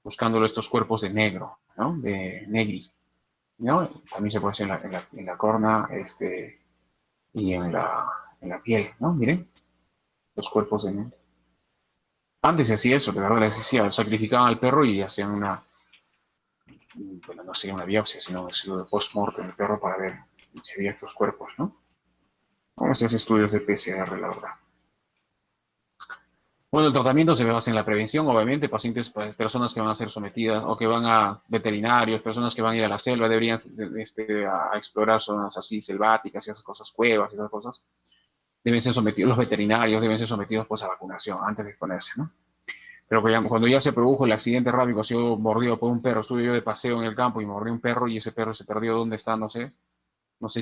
Buscando estos cuerpos de negro, ¿no? De negri, ¿no? También se puede hacer en la corna, y en la piel, ¿no? Miren, los cuerpos de negro. Antes se hacía eso, de verdad les decía, sacrificaban al perro y hacían bueno, no sería una biopsia, sino de post-mortem del perro para ver si había estos cuerpos, ¿no? Vamos a hacer estudios de PCR, la verdad. Bueno, el tratamiento se basa en la prevención, obviamente, pacientes, personas que van a ser sometidas o que van a veterinarios, personas que van a ir a la selva, deberían a explorar zonas así selváticas y esas cosas, cuevas y esas cosas, deben ser sometidos, los veterinarios deben ser sometidos pues a vacunación antes de exponerse, ¿no? Pero cuando ya se produjo el accidente rápido, ha sido mordido por un perro, estuve yo de paseo en el campo y mordí un perro y ese perro se perdió, ¿dónde está? No sé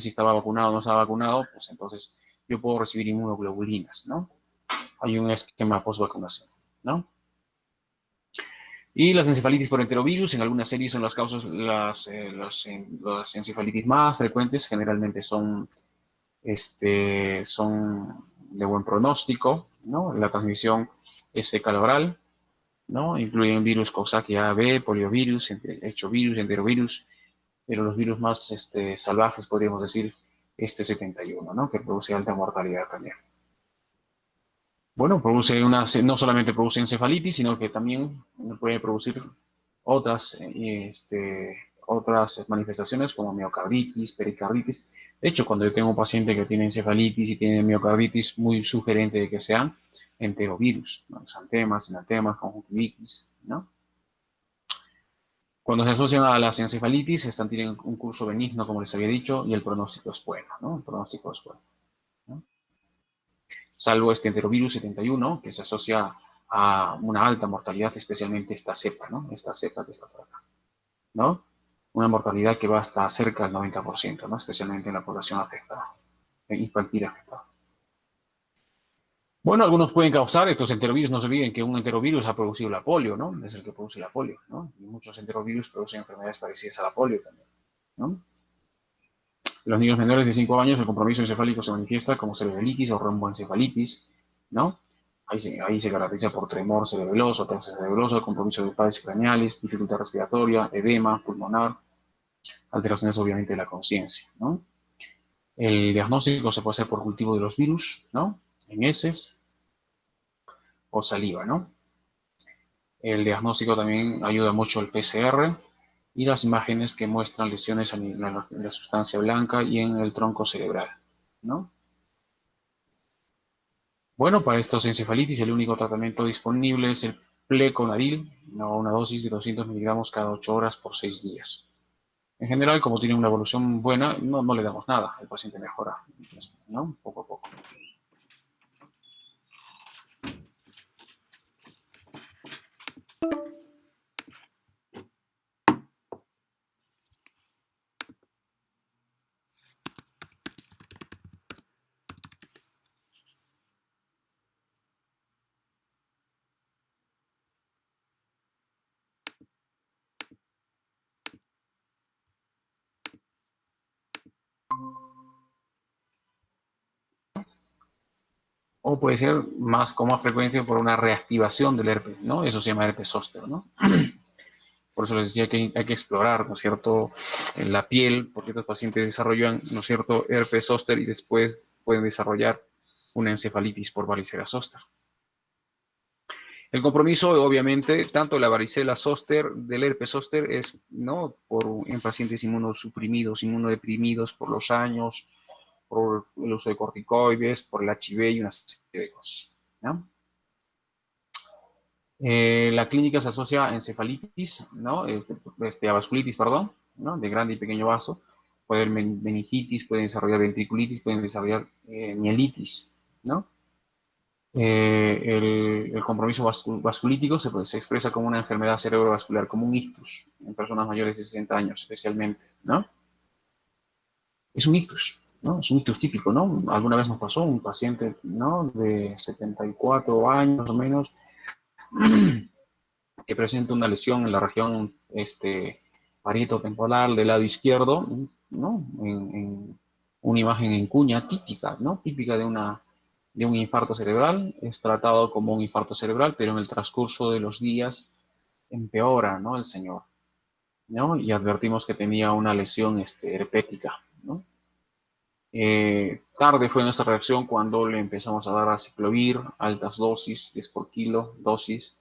si estaba vacunado o no estaba vacunado, pues entonces yo puedo recibir inmunoglobulinas, ¿no? Hay un esquema post-vacunación, ¿no? Y las encefalitis por enterovirus, en algunas series son las causas, las encefalitis más frecuentes, generalmente son de buen pronóstico, ¿no? La transmisión es fecal-oral, ¿no? Incluyen virus Coxsackie A, B, poliovirus, hechovirus, enterovirus, pero los virus más salvajes, podríamos decir, 71, ¿no? Que produce alta mortalidad también. Bueno, no solamente produce encefalitis, sino que también puede producir otras manifestaciones como miocarditis, pericarditis. De hecho, cuando yo tengo un paciente que tiene encefalitis y tiene miocarditis, muy sugerente de que sean enterovirus, ¿no? Exantemas, enatemas, conjuntivitis, ¿no? Cuando se asocian a las encefalitis, tienen un curso benigno, como les había dicho, y el pronóstico es bueno, ¿no? El pronóstico es bueno, ¿no? Salvo este enterovirus 71, que se asocia a una alta mortalidad, especialmente esta cepa, ¿no? Esta cepa que está por acá, ¿no? Una mortalidad que va hasta cerca del 90%, ¿no? Especialmente en la población afectada, infantil afectada. Bueno, algunos pueden causar, estos enterovirus, no se olviden que un enterovirus ha producido la polio, ¿no? Es el que produce la polio, ¿no? Y muchos enterovirus producen enfermedades parecidas a la polio también, ¿no? En los niños menores de 5 años, el compromiso encefálico se manifiesta como cerebralitis o romboencefalitis, ¿no? Ahí se caracteriza por tremor cerebeloso, ataxia cerebelosa, compromiso de pares craneales, dificultad respiratoria, edema pulmonar, alteraciones obviamente de la conciencia, ¿no? El diagnóstico se puede hacer por cultivo de los virus, ¿no? En heces o saliva, ¿no? El diagnóstico también ayuda mucho el PCR y las imágenes que muestran lesiones en la sustancia blanca y en el tronco cerebral, ¿no? Bueno, para estos encefalitis el único tratamiento disponible es el pleconaril, una dosis de 200 miligramos cada 8 horas por 6 días. En general, como tiene una evolución buena, no le damos nada, el paciente mejora, ¿no? Poco a poco. O puede ser con más frecuencia por una reactivación del herpes, ¿no? Eso se llama herpes zóster, ¿no? Por eso les decía que hay que explorar, ¿no es cierto?, en la piel, porque estos pacientes desarrollan, ¿no es cierto?, herpes zóster y después pueden desarrollar una encefalitis por varicela zóster. El compromiso, obviamente, tanto la varicela zóster del herpes zóster es, ¿no?, en pacientes inmunosuprimidos, inmunodeprimidos por los años, por el uso de corticoides, por el HIV y una serie de cosas, ¿no? La clínica se asocia a encefalitis, ¿no? A vasculitis, perdón, ¿no? De grande y pequeño vaso. Puede haber meningitis, pueden desarrollar ventriculitis, pueden desarrollar mielitis, ¿no? El compromiso vasculítico se expresa como una enfermedad cerebrovascular, como un ictus, en personas mayores de 60 años especialmente, ¿no? Es un ictus, ¿no? Es un ictus típico, ¿no? Alguna vez nos pasó un paciente, ¿no? De 74 años más o menos, que presenta una lesión en la región parietotemporal del lado izquierdo, ¿no? En una imagen en cuña típica, ¿no? Típica de un infarto cerebral. Es tratado como un infarto cerebral, pero en el transcurso de los días empeora, ¿no? El señor, ¿no? Y advertimos que tenía una lesión herpética, ¿no? Tarde fue nuestra reacción cuando le empezamos a dar aciclovir, altas dosis, 10 por kilo, dosis,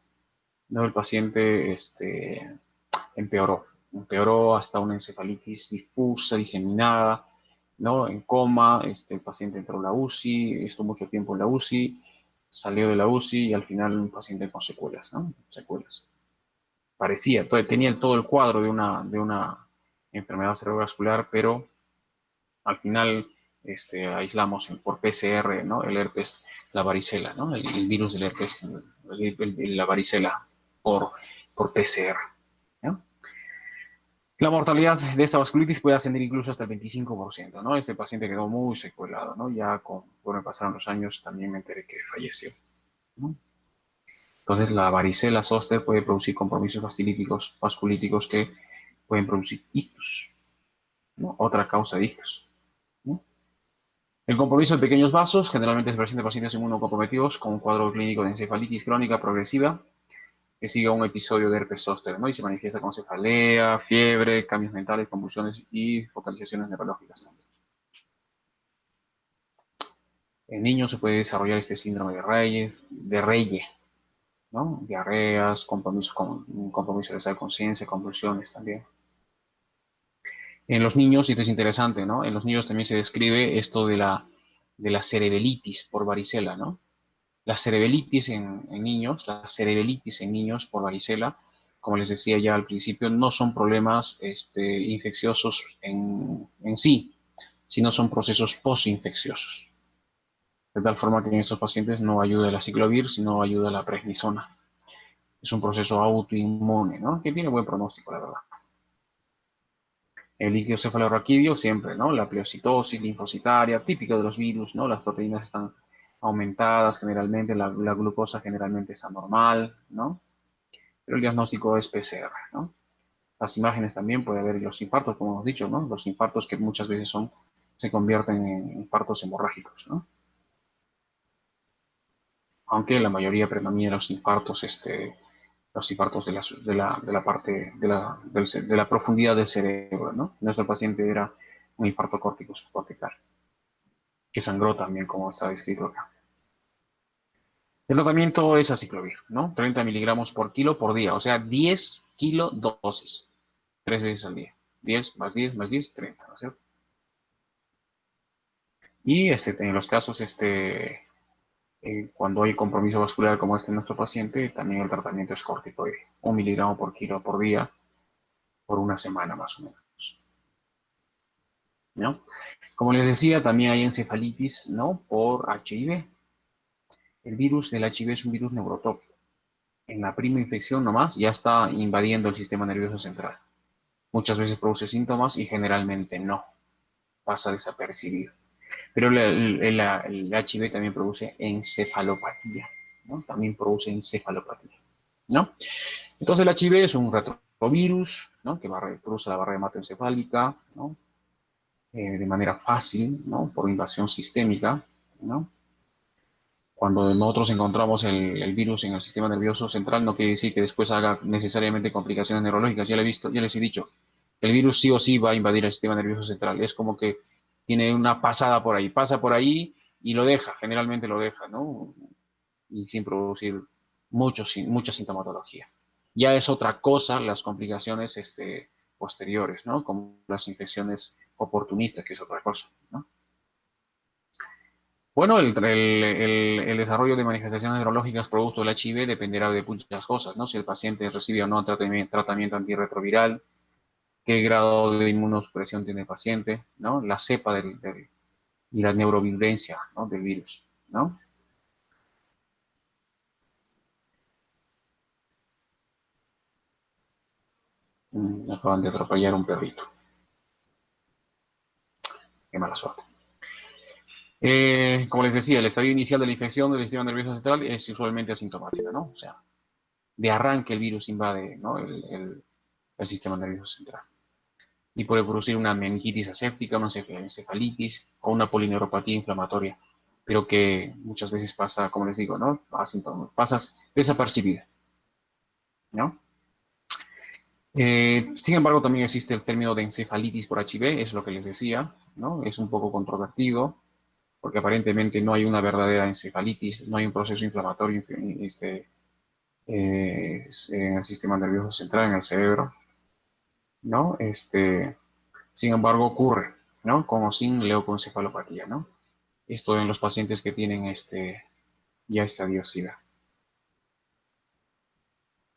¿no? El paciente empeoró hasta una encefalitis difusa, diseminada, ¿no? En coma, el paciente entró a la UCI, estuvo mucho tiempo en la UCI, salió de la UCI y al final un paciente con secuelas, ¿no? Secuelas. Parecía, tenía todo el cuadro de una enfermedad cerebrovascular, pero al final aislamos por PCR, ¿no? El herpes, la varicela, ¿no? El virus del herpes, la varicela por, por PCR, ¿no? La mortalidad de esta vasculitis puede ascender incluso hasta el 25%, ¿no? Este paciente quedó muy secuelado, ¿no? Ya conforme pasaron los años también me enteré que falleció, ¿no? Entonces la varicela zoster puede producir compromisos vasculíticos que pueden producir ictus, ¿no? Otra causa de ictus, ¿no? El compromiso de pequeños vasos generalmente se presenta en pacientes inmunocomprometidos con un cuadro clínico de encefalitis crónica progresiva que sigue a un episodio de herpes zóster, ¿no? Y se manifiesta con cefalea, fiebre, cambios mentales, convulsiones y focalizaciones neurológicas también. En niños se puede desarrollar este síndrome de Reye, ¿no? Diarreas, compromiso de esa conciencia, convulsiones también. En los niños, y esto es interesante, ¿no? En los niños también se describe esto de la cerebelitis por varicela, ¿no? La cerebelitis en niños por varicela, como les decía ya al principio, no son problemas infecciosos en sí, sino son procesos postinfecciosos. De tal forma que en estos pacientes no ayuda el aciclovir, sino ayuda la prednisona. Es un proceso autoinmune, ¿no? Que tiene buen pronóstico, la verdad. El líquido cefalorraquídeo siempre, ¿no? La pleocitosis linfocitaria, típica de los virus, ¿no? Las proteínas están aumentadas generalmente, la glucosa generalmente está normal, ¿no? Pero el diagnóstico es PCR, ¿no? Las imágenes también puede haber los infartos, como hemos dicho, ¿no? Los infartos que muchas veces se convierten en infartos hemorrágicos, ¿no? Aunque la mayoría predomina los infartos de la parte de la profundidad del cerebro, ¿no? Nuestro paciente era un infarto córtico subcortical, que sangró también, como está descrito acá. El tratamiento es aciclovir, ¿no? 30 miligramos por kilo por día, o sea, 10 kilo dosis, 3 veces al día. 10 más 10 más 10, 30, ¿no es cierto? Y en los casos, cuando hay compromiso vascular como este en nuestro paciente, también el tratamiento es corticoide, 1 miligramo por kilo por día, por una semana más o menos, ¿no? Como les decía, también hay encefalitis, ¿no? Por HIV. El virus del HIV es un virus neurotóxico. En la primera infección nomás ya está invadiendo el sistema nervioso central. Muchas veces produce síntomas y generalmente no, pasa desapercibido. Pero el HIV también produce encefalopatía, ¿no? También produce encefalopatía, ¿no? Entonces el HIV es un retrovirus, ¿no? Que produce la barrera hematoencefálica, ¿no? De manera fácil, ¿no? Por invasión sistémica, ¿no? Cuando nosotros encontramos el virus en el sistema nervioso central, no quiere decir que después haga necesariamente complicaciones neurológicas. Ya les he dicho, el virus sí o sí va a invadir el sistema nervioso central. Es como que tiene una pasada por ahí, pasa por ahí y lo deja, generalmente lo deja, ¿no? Y sin producir mucha sintomatología. Ya es otra cosa las complicaciones posteriores, ¿no? Como las infecciones oportunistas, que es otra cosa, ¿no? Bueno, el desarrollo de manifestaciones neurológicas producto del HIV dependerá de muchas cosas, ¿no? Si el paciente recibe o no tratamiento antirretroviral, qué grado de inmunosupresión tiene el paciente, ¿no? La cepa y la neurovirulencia, ¿no? Del virus, ¿no? Acaban de atropellar un perrito. Qué mala suerte. Como les decía, el estadio inicial de la infección del sistema nervioso central es usualmente asintomática, ¿no? O sea, de arranque el virus invade, ¿no? el sistema nervioso central. Y puede producir una meningitis aséptica, una encefalitis o una polineuropatía inflamatoria, pero que muchas veces pasa, como les digo, ¿no? Pasas desapercibida, ¿no? Sin embargo, también existe el término de encefalitis por HIV, es lo que les decía, ¿no? Es un poco controvertido, porque aparentemente no hay una verdadera encefalitis, no hay un proceso inflamatorio en el sistema nervioso central, en el cerebro, ¿no? Sin embargo, ocurre, ¿no? Con o sin leucoencefalopatía, ¿no? Esto en los pacientes que tienen ya esta diosidad.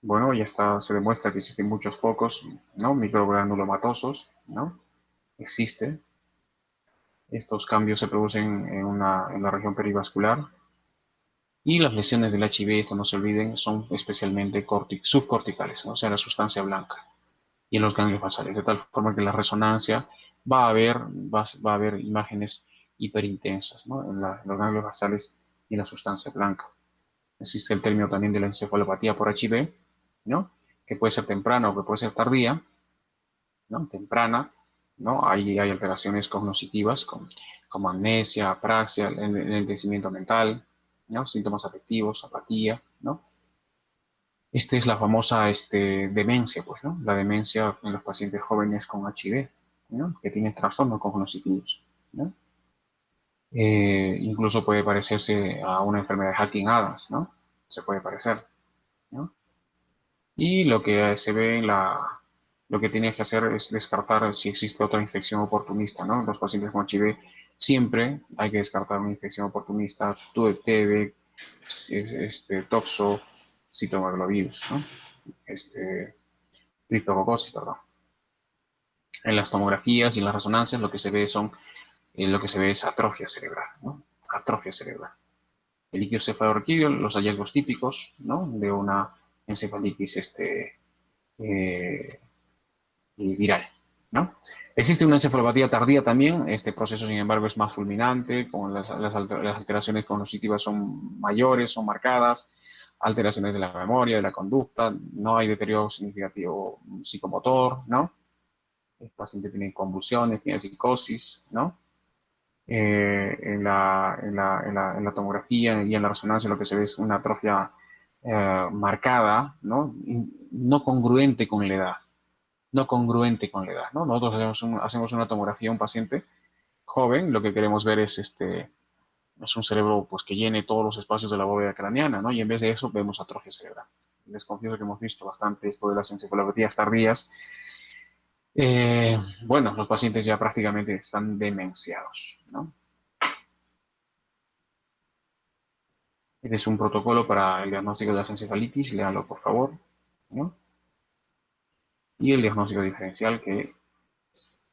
Bueno, ya está, se demuestra que existen muchos focos, ¿no? Microgranulomatosos, ¿no? Existe. Estos cambios se producen en la región perivascular y las lesiones del HIV, esto no se olviden, son especialmente subcorticales, ¿no? O sea, la sustancia blanca y en los ganglios basales, de tal forma que la resonancia va a haber imágenes hiperintensas, ¿no? En los ganglios basales y en la sustancia blanca. Existe el término también de la encefalopatía por HIV, ¿no? Que puede ser temprana o que puede ser tardía, ¿no? Temprana, ¿no? Hay alteraciones cognitivas como amnesia, apraxia, enlentecimiento mental, ¿no? Síntomas afectivos, apatía, ¿no? Esta es la famosa demencia, pues, ¿no? La demencia en los pacientes jóvenes con HIV, ¿no? Que tienen trastornos cognitivos, ¿no? Incluso puede parecerse a una enfermedad de Hacking-Adams, ¿no? Se puede parecer, ¿no? Y lo que se ve lo que tienes que hacer es descartar si existe otra infección oportunista, ¿no? Los pacientes con HIV siempre hay que descartar una infección oportunista, TB, toxo, citomegalovirus, ¿no? Criptococosis, perdón. En las tomografías y en las resonancias lo que se ve es atrofia cerebral, ¿no? Atrofia cerebral. El líquido cefalorraquídeo, los hallazgos típicos, ¿no? De una encefalitis eh, viral, ¿no? Existe una encefalopatía tardía también, este proceso sin embargo es más fulminante, con las alteraciones cognitivas son mayores, son marcadas, alteraciones de la memoria, de la conducta, no hay deterioro significativo psicomotor, ¿no? El paciente tiene convulsiones, tiene psicosis, ¿no? En la tomografía y en la resonancia lo que se ve es una atrofia marcada, ¿no? No congruente con la edad, no congruente con la edad, ¿no? Nosotros hacemos una tomografía a un paciente joven, lo que queremos ver es un cerebro pues, que llene todos los espacios de la bóveda craneana, ¿no? Y en vez de eso vemos atrofia cerebral. Les confieso que hemos visto bastante esto de las encefalopatías tardías. Bueno, los pacientes ya prácticamente están demenciados, ¿no? Este es un protocolo para el diagnóstico de las encefalitis, léanlo por favor, ¿no? Y el diagnóstico diferencial que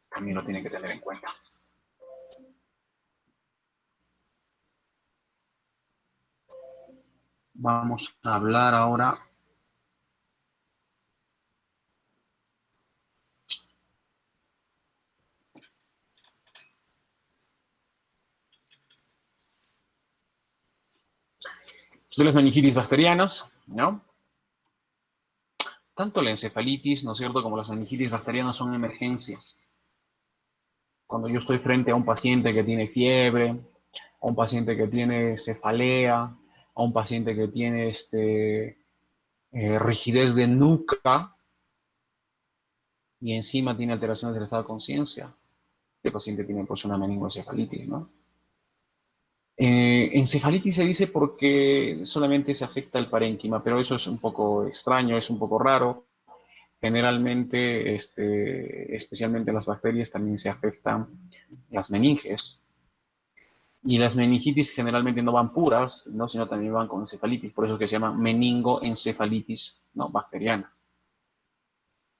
también lo tienen que tener en cuenta. Vamos a hablar ahora de las meningitis bacterianas, ¿no? Tanto la encefalitis, ¿no es cierto?, como las meningitis bacterianas son emergencias. Cuando yo estoy frente a un paciente que tiene fiebre, a un paciente que tiene cefalea, a un paciente que tiene rigidez de nuca y encima tiene alteraciones del estado de conciencia, el paciente tiene pues una meningoencefalitis, ¿no? Encefalitis se dice porque solamente se afecta el parénquima, pero eso es un poco extraño, es un poco raro. Generalmente, especialmente las bacterias, también se afectan las meninges. Y las meningitis generalmente no van puras, ¿no? Sino también van con encefalitis, por eso es que se llama meningoencefalitis, ¿no? Bacteriana.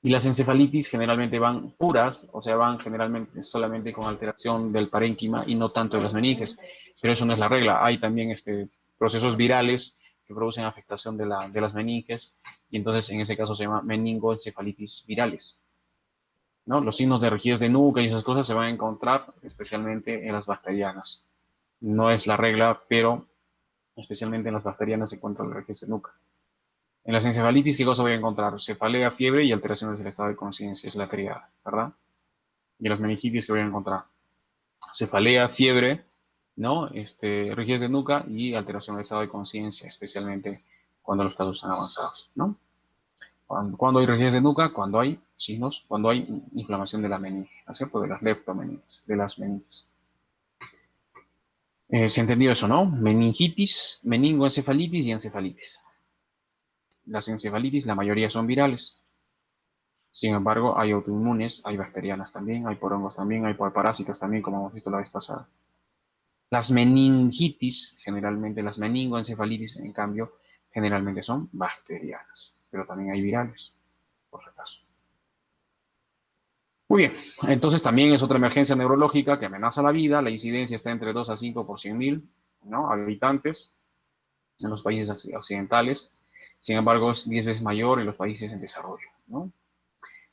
Y las encefalitis generalmente van puras, o sea, van generalmente solamente con alteración del parénquima y no tanto de las meninges. Pero eso no es la regla. Hay también procesos virales que producen afectación de las meninges y entonces en ese caso se llama meningoencefalitis virales, ¿no? Los signos de rigidez de nuca y esas cosas se van a encontrar especialmente en las bacterianas, No es la regla, pero especialmente en las bacterianas se encuentra la rigidez de nuca. En las encefalitis, ¿qué cosa voy a encontrar? Cefalea, fiebre y alteraciones del estado de conciencia, es la triada, ¿verdad? Y en las meningitis, ¿qué voy a encontrar? Cefalea, fiebre, ¿no? Rigidez de nuca y alteración del estado de conciencia, especialmente cuando los casos están avanzados, ¿no? Cuando hay rigidez de nuca, cuando hay signos, cuando hay inflamación de la meninge, ¿no es cierto? De las leptomeninges, de las meninges. ¿Se entendió eso, no? Meningitis, meningoencefalitis y encefalitis. Las encefalitis, la mayoría son virales. Sin embargo, hay autoinmunes, hay bacterianas también, hay por hongos también, hay por parásitos también, como hemos visto la vez pasada. Las meningitis, generalmente las meningoencefalitis, en cambio, generalmente son bacterianas, pero también hay virales, por si acaso. Muy bien, entonces también es otra emergencia neurológica que amenaza la vida. La incidencia está entre 2 a 5 por 100.000, ¿no?, habitantes en los países occidentales. Sin embargo, es 10 veces mayor en los países en desarrollo, ¿no?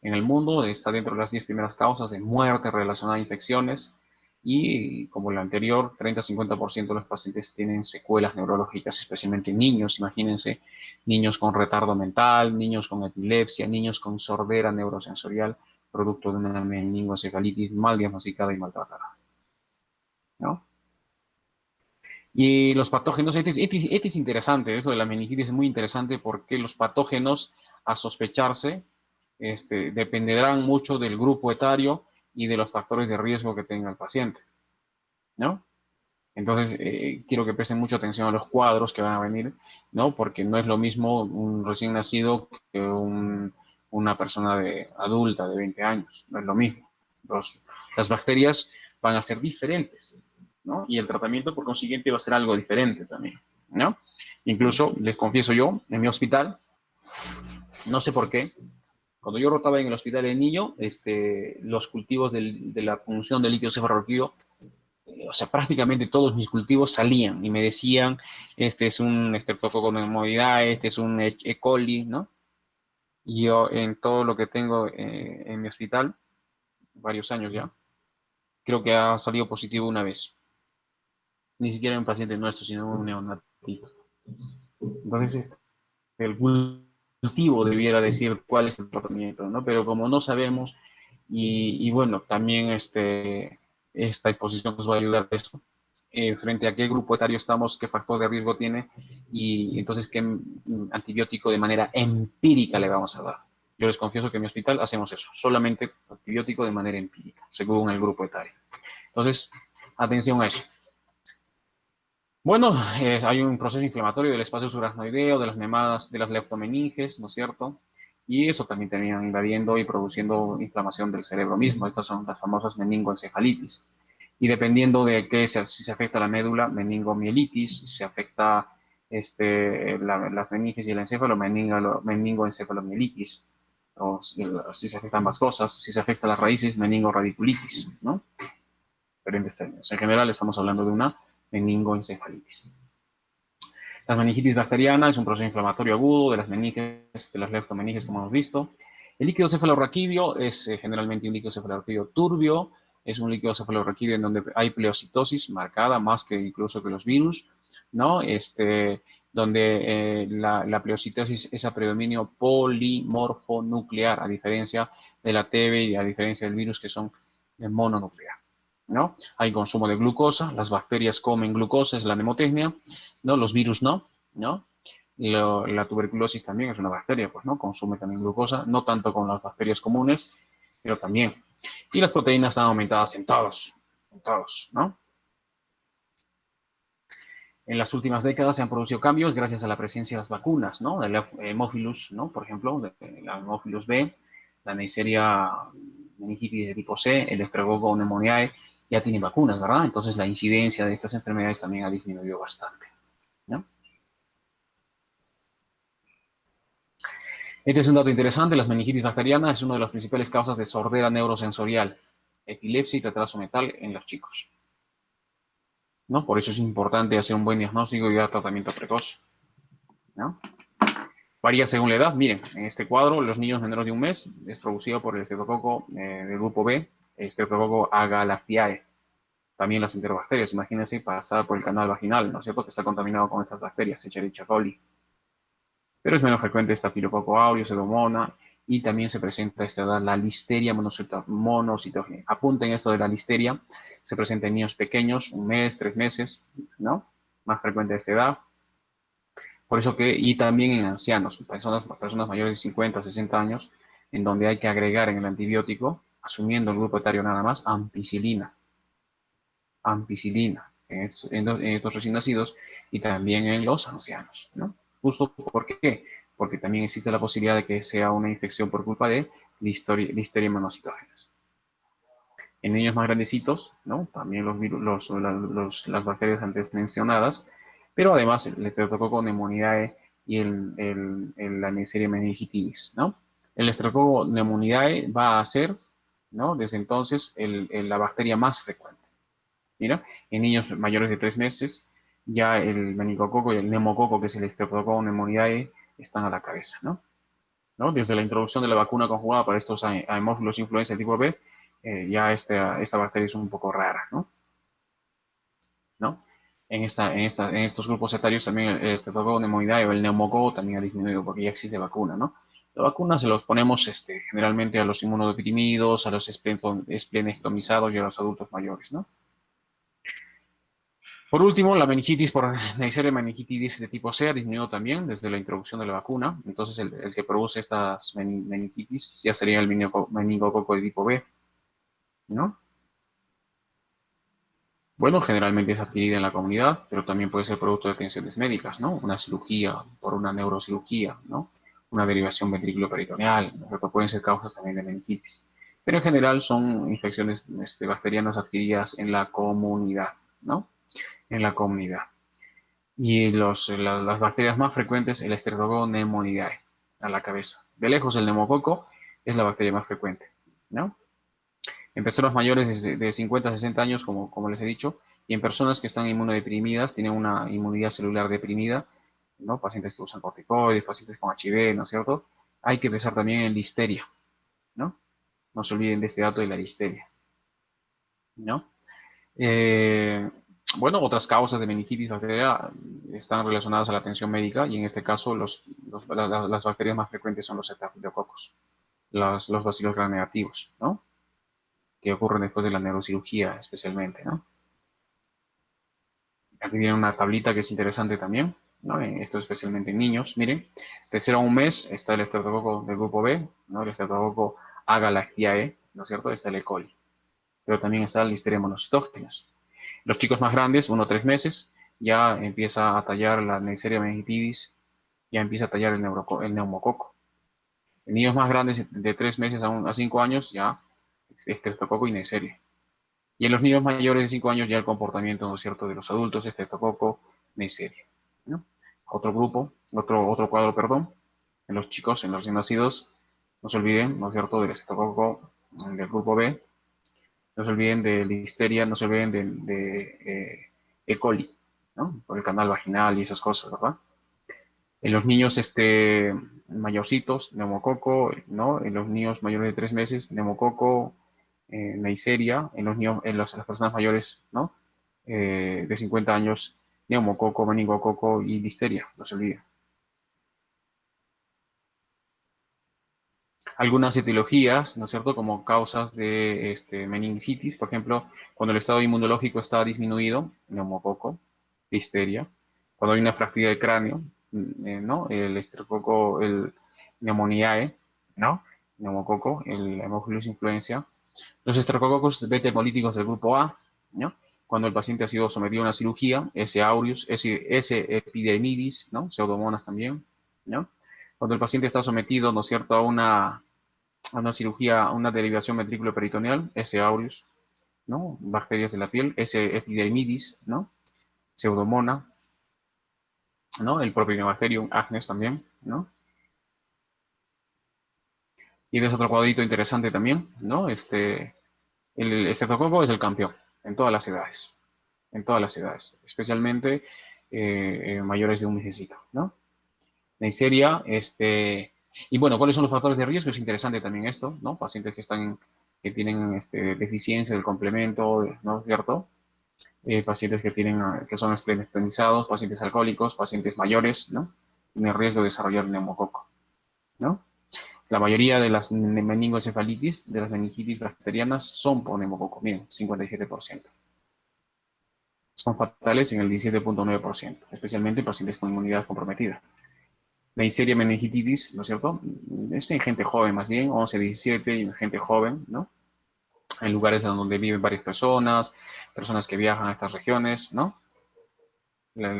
En el mundo está dentro de las 10 primeras causas de muerte relacionada a infecciones y, como la anterior, 30-50% de los pacientes tienen secuelas neurológicas, especialmente niños. Imagínense, niños con retardo mental, niños con epilepsia, niños con sordera neurosensorial, producto de una meningoencefalitis mal diagnosticada y maltratada, ¿no? Y los patógenos, este es interesante, eso de la meningitis es muy interesante porque los patógenos a sospecharse dependerán mucho del grupo etario y de los factores de riesgo que tenga el paciente, ¿no? Entonces, quiero que presten mucha atención a los cuadros que van a venir, ¿no? Porque no es lo mismo un recién nacido que una persona adulta de 20 años, no es lo mismo. Las bacterias van a ser diferentes, ¿no? Y el tratamiento, por consiguiente, va a ser algo diferente también, ¿no? Incluso, les confieso yo, en mi hospital, no sé por qué, cuando yo rotaba en el hospital de niño, los cultivos de la punción del líquido cefalorraquídeo, o sea, prácticamente todos mis cultivos salían y me decían, este es un Streptococcus pneumoniae, este es un E. coli, ¿no? Y yo en todo lo que tengo en mi hospital, varios años ya, creo que ha salido positivo una vez. Ni siquiera en un paciente nuestro, sino en un neonatito. Entonces, el cultivo debiera decir cuál es el tratamiento, ¿no? Pero como no sabemos, y bueno, también esta exposición nos va a ayudar a eso, frente a qué grupo etario estamos, qué factor de riesgo tiene, y entonces qué antibiótico de manera empírica le vamos a dar. Yo les confieso que en mi hospital hacemos eso, solamente antibiótico de manera empírica, según el grupo etario. Entonces, atención a eso. Bueno, hay un proceso inflamatorio del espacio subaracnoideo, de las memadas, de las leptomeninges, ¿no es cierto? Y eso también termina invadiendo y produciendo inflamación del cerebro mismo. Estas son las famosas meningoencefalitis. Y dependiendo de si se afecta la médula, meningomielitis, si se afecta las meninges y el encéfalo, meningoencefalomielitis. O si se afectan ambas cosas, si se afecta las raíces, meningoradiculitis, ¿no? Diferentes términos. En general estamos hablando de una meningoencefalitis. La meningitis bacteriana es un proceso inflamatorio agudo de las meninges, de las leptomeninges, como hemos visto. El líquido cefalorraquídeo es generalmente un líquido cefalorraquídeo turbio, es un líquido cefalorraquídeo en donde hay pleocitosis marcada más que incluso que los virus, ¿no? Donde la pleocitosis es a predominio polimorfonuclear, a diferencia de la TB y a diferencia del virus que son mononuclear, ¿no? Hay consumo de glucosa, las bacterias comen glucosa, es la mnemotecnia, ¿no? Los virus no, ¿no? La tuberculosis también es una bacteria, pues, ¿no? Consume también glucosa, no tanto con las bacterias comunes, pero también. Y las proteínas están aumentadas en todos, ¿no? En las últimas décadas se han producido cambios gracias a la presencia de las vacunas, ¿no? El Haemophilus, ¿no? Por ejemplo, la Haemophilus B, la Neisseria meningitis de tipo C, el Streptococcus pneumoniae, ya tienen vacunas, ¿verdad? Entonces la incidencia de estas enfermedades también ha disminuido bastante, ¿no? Este es un dato interesante, las meningitis bacterianas es una de las principales causas de sordera neurosensorial, epilepsia y retraso mental en los chicos, ¿no? Por eso es importante hacer un buen diagnóstico y dar tratamiento precoz, ¿no? Varía según la edad. Miren, en este cuadro, los niños menores de un mes es producido por el estreptococo del grupo B, el estreptococo agalactiae. también las enterobacterias. Imagínense pasar por el canal vaginal, ¿no es cierto?, que está contaminado con estas bacterias, Escherichia coli. Pero es menos frecuente Staphylococcus aureus, Pseudomonas, y también se presenta a esta edad la listeria monocitógena. Apunten esto de la listeria, se presenta en niños pequeños, 1 mes, 3 meses, ¿no? Más frecuente a esta edad. Por eso que, y también en ancianos, personas mayores de 50, 60 años, en donde hay que agregar en el antibiótico, asumiendo el grupo etario nada más, ampicilina en estos recién nacidos y también en los ancianos, ¿no? Justo, ¿por qué? Porque también existe la posibilidad de que sea una infección por culpa de listeria monocitógenes. En niños más grandecitos, ¿no? También las bacterias antes mencionadas, pero además el Streptococcus pneumoniae y la Neisseria meningitidis, ¿no? El Streptococcus pneumoniae va a ser, ¿no?, desde entonces la bacteria más frecuente. Mira, en niños mayores de 3 meses, ya el meningococo y el neumococo, que es el Streptococcus pneumoniae, están a la cabeza, ¿no? Desde la introducción de la vacuna conjugada para estos Haemophilus influenza tipo B, ya esta bacteria es un poco rara, ¿no? ¿No? En estos grupos etarios también el Streptococcus pneumoniae o el neumococo también ha disminuido porque ya existe vacuna, ¿no? La vacuna se los ponemos generalmente a los inmunodeprimidos, a los esplenectomizados y a los adultos mayores, ¿no? Por último, la meningitis por Neisseria meningitidis de tipo C ha disminuido también desde la introducción de la vacuna. Entonces, el que produce estas meningitis ya sería el meningococo de tipo B, ¿no? Bueno, generalmente es adquirida en la comunidad, pero también puede ser producto de atenciones médicas, ¿no? Una cirugía, por una neurocirugía, ¿no? Una derivación ventriculoperitoneal, ¿no? Pueden ser causas también de meningitis. Pero en general son infecciones bacterianas adquiridas en la comunidad, ¿no? En la comunidad. Y las bacterias más frecuentes, el Streptococcus pneumoniae, a la cabeza. De lejos, el neumococo es la bacteria más frecuente, ¿no? En personas mayores de 50 a 60 años, como les he dicho, y en personas que están inmunodeprimidas, tienen una inmunidad celular deprimida, ¿no? Pacientes que usan corticoides, pacientes con HIV, ¿no es cierto? Hay que pensar también en listeria, ¿no? No se olviden de este dato de la listeria, ¿no? Eh, bueno, otras causas de meningitis bacteriana están relacionadas a la atención médica y en este caso las bacterias más frecuentes son los estafilococos, los bacilos gram negativos, ¿no? Que ocurren después de la neurocirugía especialmente, ¿no? Aquí tienen una tablita que es interesante también, ¿no? Esto especialmente en niños. Miren, de 0 a 1 mes está el estreptococo del grupo B, ¿no? El estreptococo agalactiae, ¿no es cierto? Está el E. coli. Pero también está la listeria monocitógenes. Los chicos más grandes, 1 a 3 meses, ya empieza a tallar la Neisseria meningitidis, ya empieza a tallar el neumococo. En niños más grandes, de 3 meses a 5 años, ya estreptococo y Neisseria. Y en los niños mayores de 5 años ya el comportamiento, ¿no es cierto?, de los adultos, estreptococo, Neisseria, ¿no? Otro grupo, otro cuadro, perdón, en los chicos, en los recién nacidos, no se olviden, ¿no es cierto?, del estreptococo del grupo B, no se olviden de listeria, no se olviden E. coli, ¿no? Por el canal vaginal y esas cosas, ¿verdad? En los niños mayorcitos, neumococo, ¿no? En los niños mayores de 3 meses, neumococo, Neisseria. En las personas mayores, ¿no? De 50 años, neumococo, meningococo y listeria, no se olviden. Algunas etiologías, ¿no es cierto?, como causas de meningitis, por ejemplo, cuando el estado inmunológico está disminuido, neumococo, listeria, cuando hay una fractura del cráneo, ¿no? El estreptococo, el pneumoniae, ¿no? Neumococo, el Haemophilus influenza. Los estreptococos beta hemolíticos del grupo A, ¿no? Cuando el paciente ha sido sometido a una cirugía, S. aureus, S. epidermidis, ¿no? Pseudomonas también, ¿no? Cuando el paciente está sometido, ¿no es cierto?, a una cirugía, a una derivación ventriculoperitoneal, S. aureus, ¿no? Bacterias de la piel, S. epidermidis, ¿no? Pseudomona, ¿no? El Propionibacterium agnes también, ¿no? Y ves otro cuadrito interesante también, ¿no? El estreptococo es el campeón en todas las edades, especialmente mayores de 1 mesecito, ¿no? Neisseria, y bueno, ¿cuáles son los factores de riesgo? Es interesante también esto, ¿no? Pacientes que tienen deficiencia del complemento, ¿no es cierto? pacientes que que son esplenizados, pacientes alcohólicos, pacientes mayores, ¿no? Tienen riesgo de desarrollar neumococo, ¿no? La mayoría de las meningoencefalitis, de las meningitis bacterianas, son por neumococo. Miren, 57%. Son fatales en el 17,9%, especialmente en pacientes con inmunidad comprometida. La Neisseria meningitis, ¿no es cierto? Es en gente joven, más bien, 11, 17, y en gente joven, ¿no? En lugares en donde viven varias personas, personas que viajan a estas regiones, ¿no? La,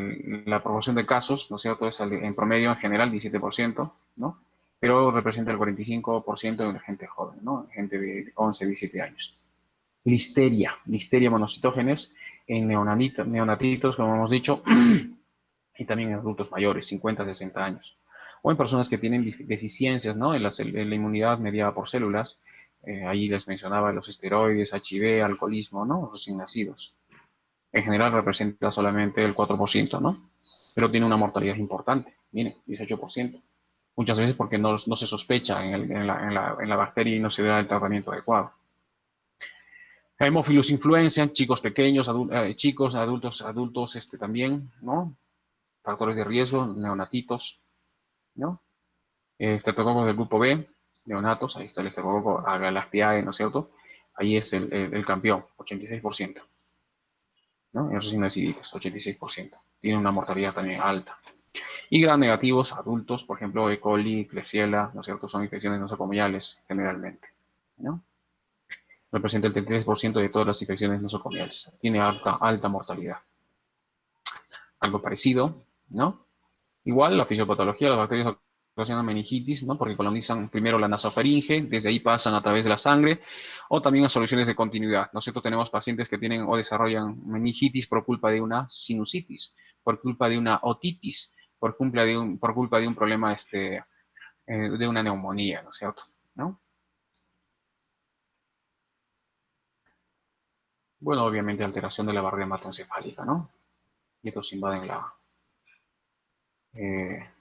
la proporción de casos, ¿no es cierto?, es en promedio en general 17%, ¿no? Pero representa el 45% en gente joven, ¿no? Gente de 11, 17 años. Listeria monocitógenes en neonatitos, como hemos dicho, y también en adultos mayores, 50, 60 años. O en personas que tienen deficiencias, ¿no? En la inmunidad mediada por células. Ahí les mencionaba los esteroides, HIV, alcoholismo, ¿no? Los recién nacidos. En general representa solamente el 4%, ¿no? Pero tiene una mortalidad importante, miren, 18%. Muchas veces porque no se sospecha en la bacteria y no se da el tratamiento adecuado. Haemophilus influenza, chicos pequeños, chicos, adultos también, ¿no? Factores de riesgo, neonatitos, ¿no? Estreptococos del grupo B, neonatos, ahí está el estreptococo agalactiae, ¿no es cierto? Ahí es el campeón, 86%, ¿no? En recién naciditos, 86%. Tiene una mortalidad también alta. Y gram negativos, adultos, por ejemplo, E. coli, Klebsiella, ¿no es cierto? Son infecciones nosocomiales generalmente, ¿no? Representa el 33% de todas las infecciones nosocomiales. Tiene alta mortalidad. Algo parecido, ¿no? Igual la fisiopatología, las bacterias ocasionan meningitis, ¿no? Porque colonizan primero la nasofaringe, desde ahí pasan a través de la sangre, o también a soluciones de continuidad, ¿no es cierto? Tenemos pacientes que tienen o desarrollan meningitis por culpa de una sinusitis, por culpa de una otitis, por culpa de un problema de una neumonía, ¿no es cierto? ¿No? Bueno, obviamente alteración de la barrera hematoencefálica, ¿no? Y estos invaden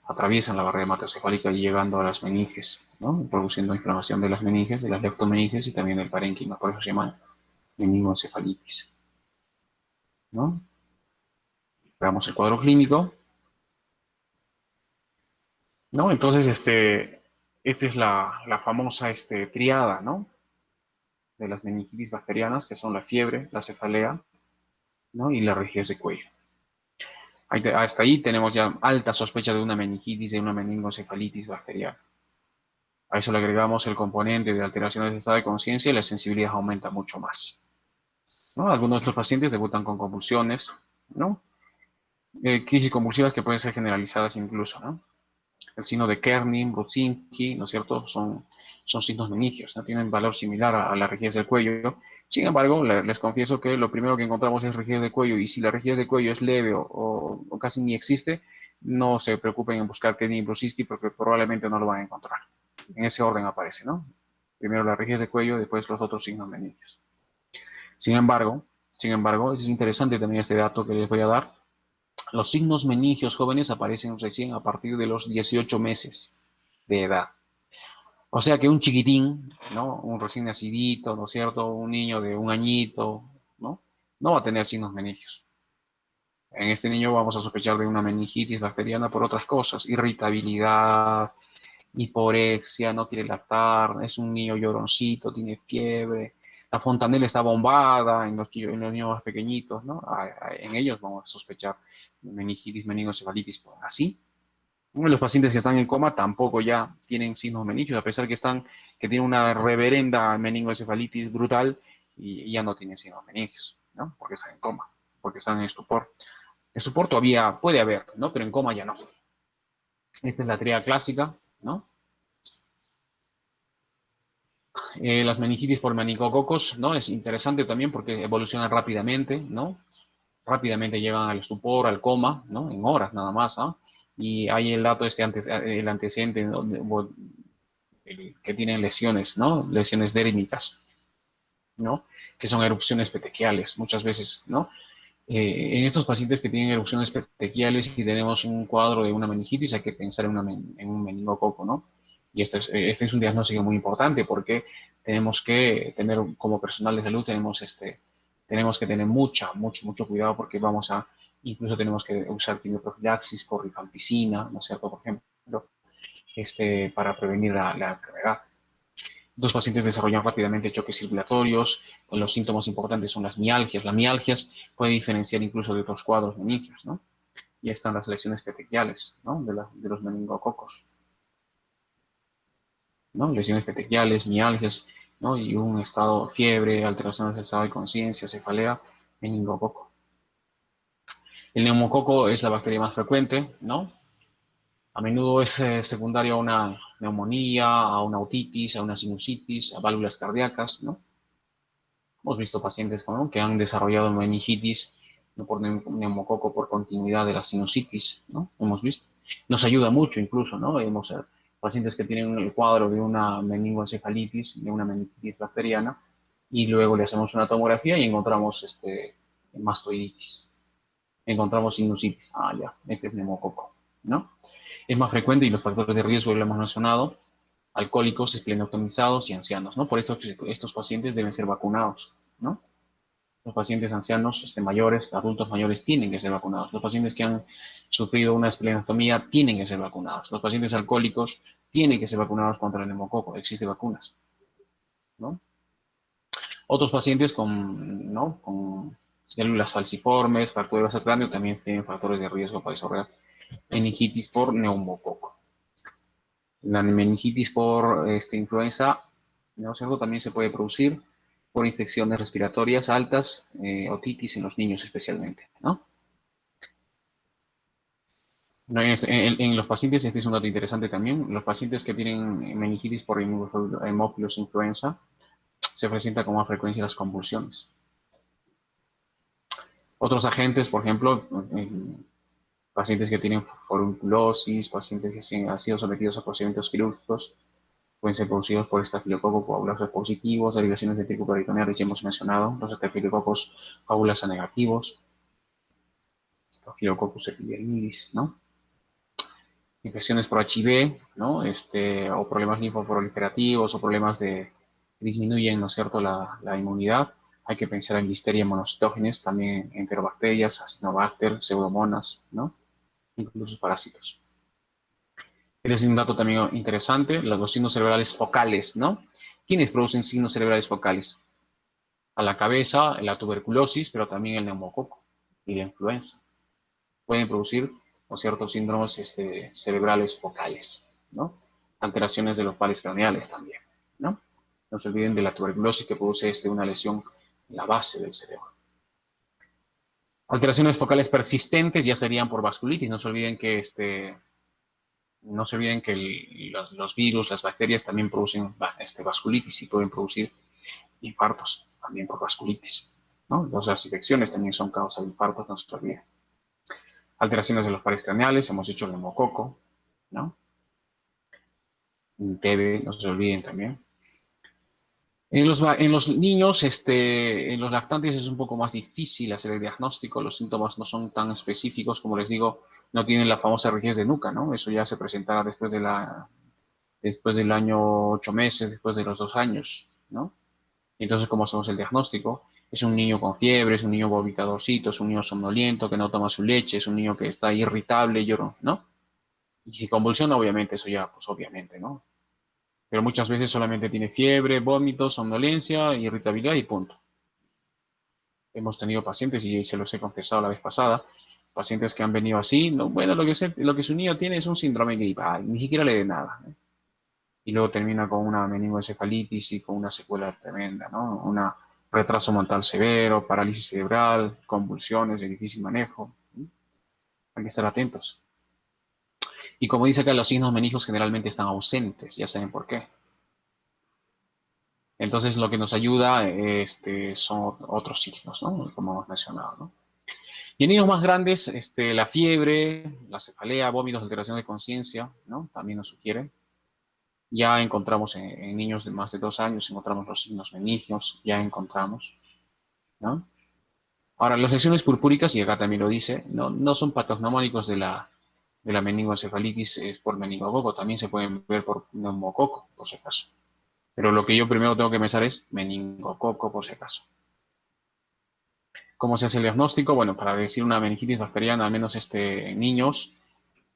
atraviesan la barrera hematoencefálica y llegando a las meninges, ¿no? Produciendo inflamación de las meninges, de las leptomeninges y también del parénquima, por eso se llama meningoencefalitis, ¿no? Veamos el cuadro clínico, ¿no? Entonces, esta es la famosa triada, ¿no? De las meningitis bacterianas, que son la fiebre, la cefalea, ¿no? Y la rigidez de cuello. Hasta ahí tenemos ya alta sospecha de una meningitis, de una meningoencefalitis bacteriana. A eso le agregamos el componente de alteraciones de estado de conciencia y la sensibilidad aumenta mucho más, ¿no? Algunos de estos pacientes debutan con convulsiones, ¿no? Crisis convulsivas que pueden ser generalizadas incluso, ¿no? El signo de Kernin, Brudzinski, ¿no es cierto? Son signos meningios, ¿no? Tienen valor similar a la rigidez del cuello. Sin embargo, les confieso que lo primero que encontramos es rigidez de cuello, y si la rigidez de cuello es leve o casi ni existe, no se preocupen en buscar Kernin y Brudzinski porque probablemente no lo van a encontrar. En ese orden aparece, ¿no? Primero la rigidez de cuello, después los otros signos meningios. Sin embargo, es interesante también este dato que les voy a dar. Los signos meningios jóvenes aparecen recién a partir de los 18 meses de edad. O sea que un chiquitín, ¿no? Un recién nacidito, ¿no es cierto? Un niño de un añito, ¿no? No va a tener signos meningios. En este niño vamos a sospechar de una meningitis bacteriana por otras cosas, irritabilidad, hiporexia, no quiere lactar, es un niño lloroncito, tiene fiebre, la fontanela está bombada en los niños más pequeñitos, ¿no? En ellos vamos a sospechar meningitis, meningoencefalitis, así. Los pacientes que están en coma tampoco ya tienen signos meningios, a pesar que tienen una reverenda meningoencefalitis brutal y ya no tienen signos meningios, ¿no? Porque están en coma, porque están en estupor. Estupor todavía puede haber, ¿no? Pero en coma ya no. Esta es la tríada clásica, ¿no? Las meningitis por meningococos, ¿no? Es interesante también porque evolucionan rápidamente, ¿no? Rápidamente llegan al estupor, al coma, ¿no? En horas nada más, ¿ah? Y hay el dato, el antecedente, ¿no? Que tienen lesiones, ¿no? Lesiones dérmicas, ¿no? Que son erupciones petequiales, muchas veces, ¿no? En estos pacientes que tienen erupciones petequiales y tenemos un cuadro de una meningitis, hay que pensar en un meningococo, ¿no? Y este es un diagnóstico muy importante porque tenemos que tener, como personal de salud, tenemos que tener mucho cuidado porque incluso tenemos que usar quimioprofilaxis por rifampicina, ¿no es cierto? Por ejemplo, para prevenir la enfermedad. Los pacientes desarrollan rápidamente choques circulatorios. Los síntomas importantes son las mialgias. Las mialgias pueden diferenciar incluso de otros cuadros meningios, ¿no? Y están las lesiones petequiales, ¿no? De los meningococos, ¿no? Lesiones petequiales, mialgias, ¿no? Y un estado, fiebre, alteraciones del estado de conciencia, cefalea, meningococo. El neumococo es la bacteria más frecuente, ¿no? A menudo es secundario a una neumonía, a una otitis, a una sinusitis, a válvulas cardíacas, ¿no? Hemos visto pacientes que han desarrollado meningitis no por neumococo por continuidad de la sinusitis, ¿no? Hemos visto. Nos ayuda mucho incluso, ¿no? Hemos pacientes que tienen el cuadro de una meningoencefalitis, de una meningitis bacteriana, y luego le hacemos una tomografía y encontramos mastoiditis. Encontramos sinusitis. Ah, ya, este es neumococo, ¿no? Es más frecuente y los factores de riesgo lo hemos mencionado: alcohólicos, esplenectomizados y ancianos, ¿no? Por eso estos pacientes deben ser vacunados, ¿no? Los pacientes ancianos, mayores, adultos mayores, tienen que ser vacunados. Los pacientes que han sufrido una esplenectomía tienen que ser vacunados. Los pacientes alcohólicos tienen que ser vacunados contra el neumococo. Existen vacunas, ¿no? Otros pacientes ¿no? con células falciformes, fractura de base cráneo, también tienen factores de riesgo para desarrollar meningitis por neumococo. La meningitis por influenza, ¿no es cierto?, también se puede producir por infecciones respiratorias altas, otitis en los niños especialmente, ¿no? En los pacientes, este es un dato interesante también, los pacientes que tienen meningitis por Haemophilus influenza se presentan con más frecuencia las convulsiones. Otros agentes, por ejemplo, pacientes que tienen forunculosis, pacientes que han sido sometidos a procedimientos quirúrgicos, pueden ser producidos por estafilococcus coagulosos positivos, derivaciones de tricoperitoneales, ya hemos mencionado, los estafilococos coagulosa negativos, Staphylococcus epidermidis, ¿no? Infecciones por HIV, ¿no? O problemas linfoproliferativos o problemas disminuyen, ¿no es cierto?, la inmunidad. Hay que pensar en Listeria monocitógenes, también enterobacterias, Acinetobacter, pseudomonas, ¿no? Incluso parásitos. Es un dato también interesante, los signos cerebrales focales, ¿no? ¿Quiénes producen signos cerebrales focales? A la cabeza, la tuberculosis, pero también el neumococo y la influenza. Pueden producir ciertos síndromes cerebrales focales, ¿no? Alteraciones de los pares craneales también, ¿no? No se olviden de la tuberculosis que produce una lesión en la base del cerebro. Alteraciones focales persistentes ya serían por vasculitis. No se olviden que los virus, las bacterias también producen vasculitis y pueden producir infartos también por vasculitis, ¿no? Entonces las infecciones también son causa de infartos, no se olviden. Alteraciones de los pares craneales, hemos dicho el neumococo, ¿no? TB, no se olviden también. En los niños, en los lactantes es un poco más difícil hacer el diagnóstico, los síntomas no son tan específicos, como les digo, no tienen la famosa rigidez de nuca, ¿no? Eso ya se presentará después del año 8 meses, después de los 2 años, ¿no? Entonces, ¿cómo hacemos el diagnóstico? Es un niño con fiebre, es un niño vomitadorcito, es un niño somnoliento que no toma su leche, es un niño que está irritable, lloro, ¿no? Y si convulsiona, obviamente, eso ya, pues obviamente, ¿no? Pero muchas veces solamente tiene fiebre, vómitos, somnolencia, irritabilidad y punto. Hemos tenido pacientes, y se los he confesado la vez pasada, pacientes que han venido así, no, bueno, lo que su niño tiene es un síndrome gripal, ni siquiera le dé nada, ¿eh? Y luego termina con una meningoencefalitis y con una secuela tremenda, ¿no? Un retraso mental severo, parálisis cerebral, convulsiones de difícil manejo. Hay que estar atentos. Y como dice acá, los signos meningios generalmente están ausentes, ya saben por qué. Entonces, lo que nos ayuda son otros signos, ¿no? Como hemos mencionado, ¿no? Y en niños más grandes, la fiebre, la cefalea, vómitos, alteración de conciencia, ¿no? También nos sugieren. Ya encontramos en niños de más de 2 años, encontramos los signos meningios, ya encontramos, ¿no? Ahora, las lesiones purpúricas, y acá también lo dice, no son patognomónicos de la meningoencefalitis por meningococo, también se pueden ver por neumococo, por si acaso. Pero lo que yo primero tengo que pensar es meningococo, por si acaso. ¿Cómo se hace el diagnóstico? Bueno, para decir una meningitis bacteriana, al menos en niños,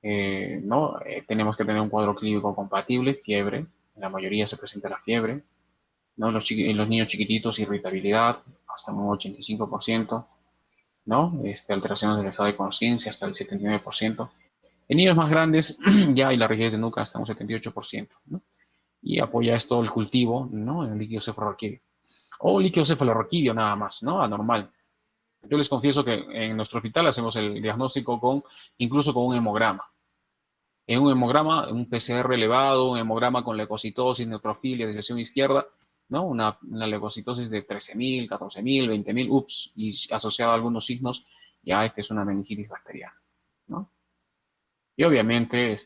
¿no? Tenemos que tener un cuadro clínico compatible, fiebre. En la mayoría se presenta la fiebre, ¿no? En los niños chiquititos, irritabilidad, hasta un 85%, ¿no? Alteraciones del estado de conciencia, hasta el 79%. En niños más grandes, ya hay la rigidez de nuca hasta un 78%, ¿no? Y apoya esto el cultivo, ¿no? En el líquido cefalorraquídeo. O líquido cefalorraquídeo nada más, ¿no? Anormal. Yo les confieso que en nuestro hospital hacemos el diagnóstico incluso con un hemograma. En un hemograma, un PCR elevado, un hemograma con leucocitosis, neutrofilia, desviación izquierda, ¿no? Una leucocitosis de 13.000, 14.000, 20.000, ups, y asociado a algunos signos, ya esta es una meningitis bacteriana, ¿no? Y obviamente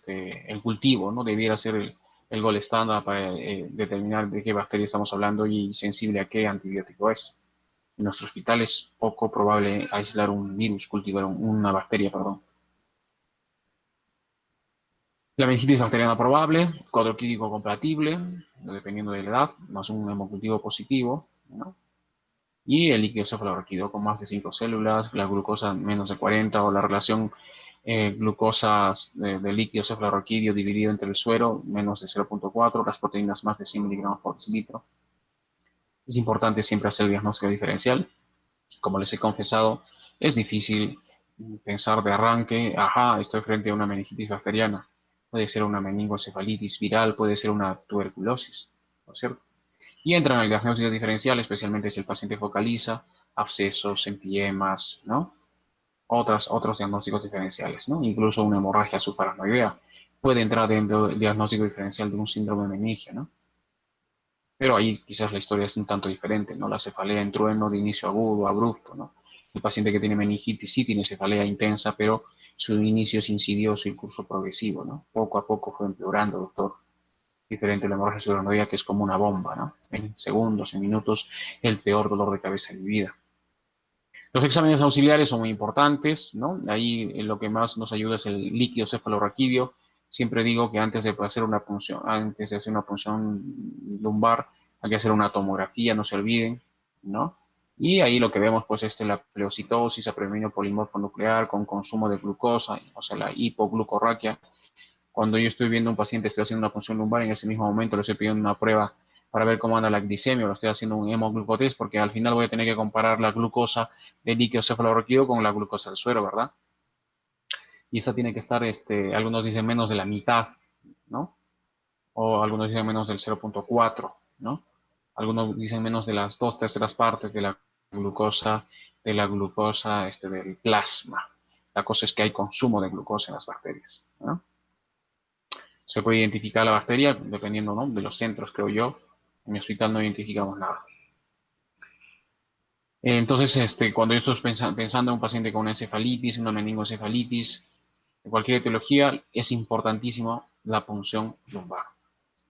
el cultivo, ¿no? Debiera ser el gol estándar para determinar de qué bacteria estamos hablando y sensible a qué antibiótico es. En nuestro hospital es poco probable aislar un virus, cultivar una bacteria, perdón. La meningitis bacteriana probable, cuadro clínico compatible, dependiendo de la edad, más un hemocultivo positivo, ¿no? Y el líquido cefalorraquídeo con más de 5 células, la glucosa menos de 40 o la relación glucosas de líquido cefalorraquídeo dividido entre el suero menos de 0,4, las proteínas más de 100 miligramos por decilitro. Es importante siempre hacer el diagnóstico diferencial. Como les he confesado, es difícil pensar de arranque, ajá, estoy frente a una meningitis bacteriana. Puede ser una meningoencefalitis viral, puede ser una tuberculosis, ¿no es cierto? Y entran al diagnóstico diferencial, especialmente si el paciente focaliza abscesos, empiemas, ¿no? Otros diagnósticos diferenciales, ¿no? Incluso una hemorragia subparanoidea puede entrar dentro del diagnóstico diferencial de un síndrome meningio, ¿no? Pero ahí quizás la historia es un tanto diferente, ¿no? La cefalea en trueno de inicio agudo, abrupto, ¿no? El paciente que tiene meningitis sí tiene cefalea intensa, pero su inicio es insidioso y curso progresivo, ¿no? Poco a poco fue empeorando, doctor. Diferente a la hemorragia subaracnoidea, que es como una bomba, ¿no? En segundos, en minutos, el peor dolor de cabeza de mi vida. Los exámenes auxiliares son muy importantes, ¿no? Ahí lo que más nos ayuda es el líquido cefalorraquídeo. Siempre digo que antes de hacer una punción lumbar, hay que hacer una tomografía, no se olviden, ¿no? Y ahí lo que vemos, pues, es la pleocitosis, apreminio polimorfo nuclear con consumo de glucosa, o sea, la hipoglucorraquia. Cuando yo estoy viendo a un paciente, estoy haciendo una punción lumbar, en ese mismo momento le estoy pidiendo una prueba para ver cómo anda la glicemia, o lo estoy haciendo un hemoglucotest, porque al final voy a tener que comparar la glucosa del líquido cefalorraquídeo con la glucosa del suero, ¿verdad? Y esa tiene que estar, algunos dicen menos de la mitad, ¿no? O algunos dicen menos del 0,4, ¿no? Algunos dicen menos de las 2/3 partes glucosa, de la glucosa, del plasma. La cosa es que hay consumo de glucosa en las bacterias, ¿no? Se puede identificar la bacteria dependiendo, ¿no? De los centros, creo yo. En mi hospital no identificamos nada. Entonces, cuando yo estoy pensando en un paciente con una encefalitis, una meningoencefalitis, de cualquier etiología, es importantísimo la punción lumbar,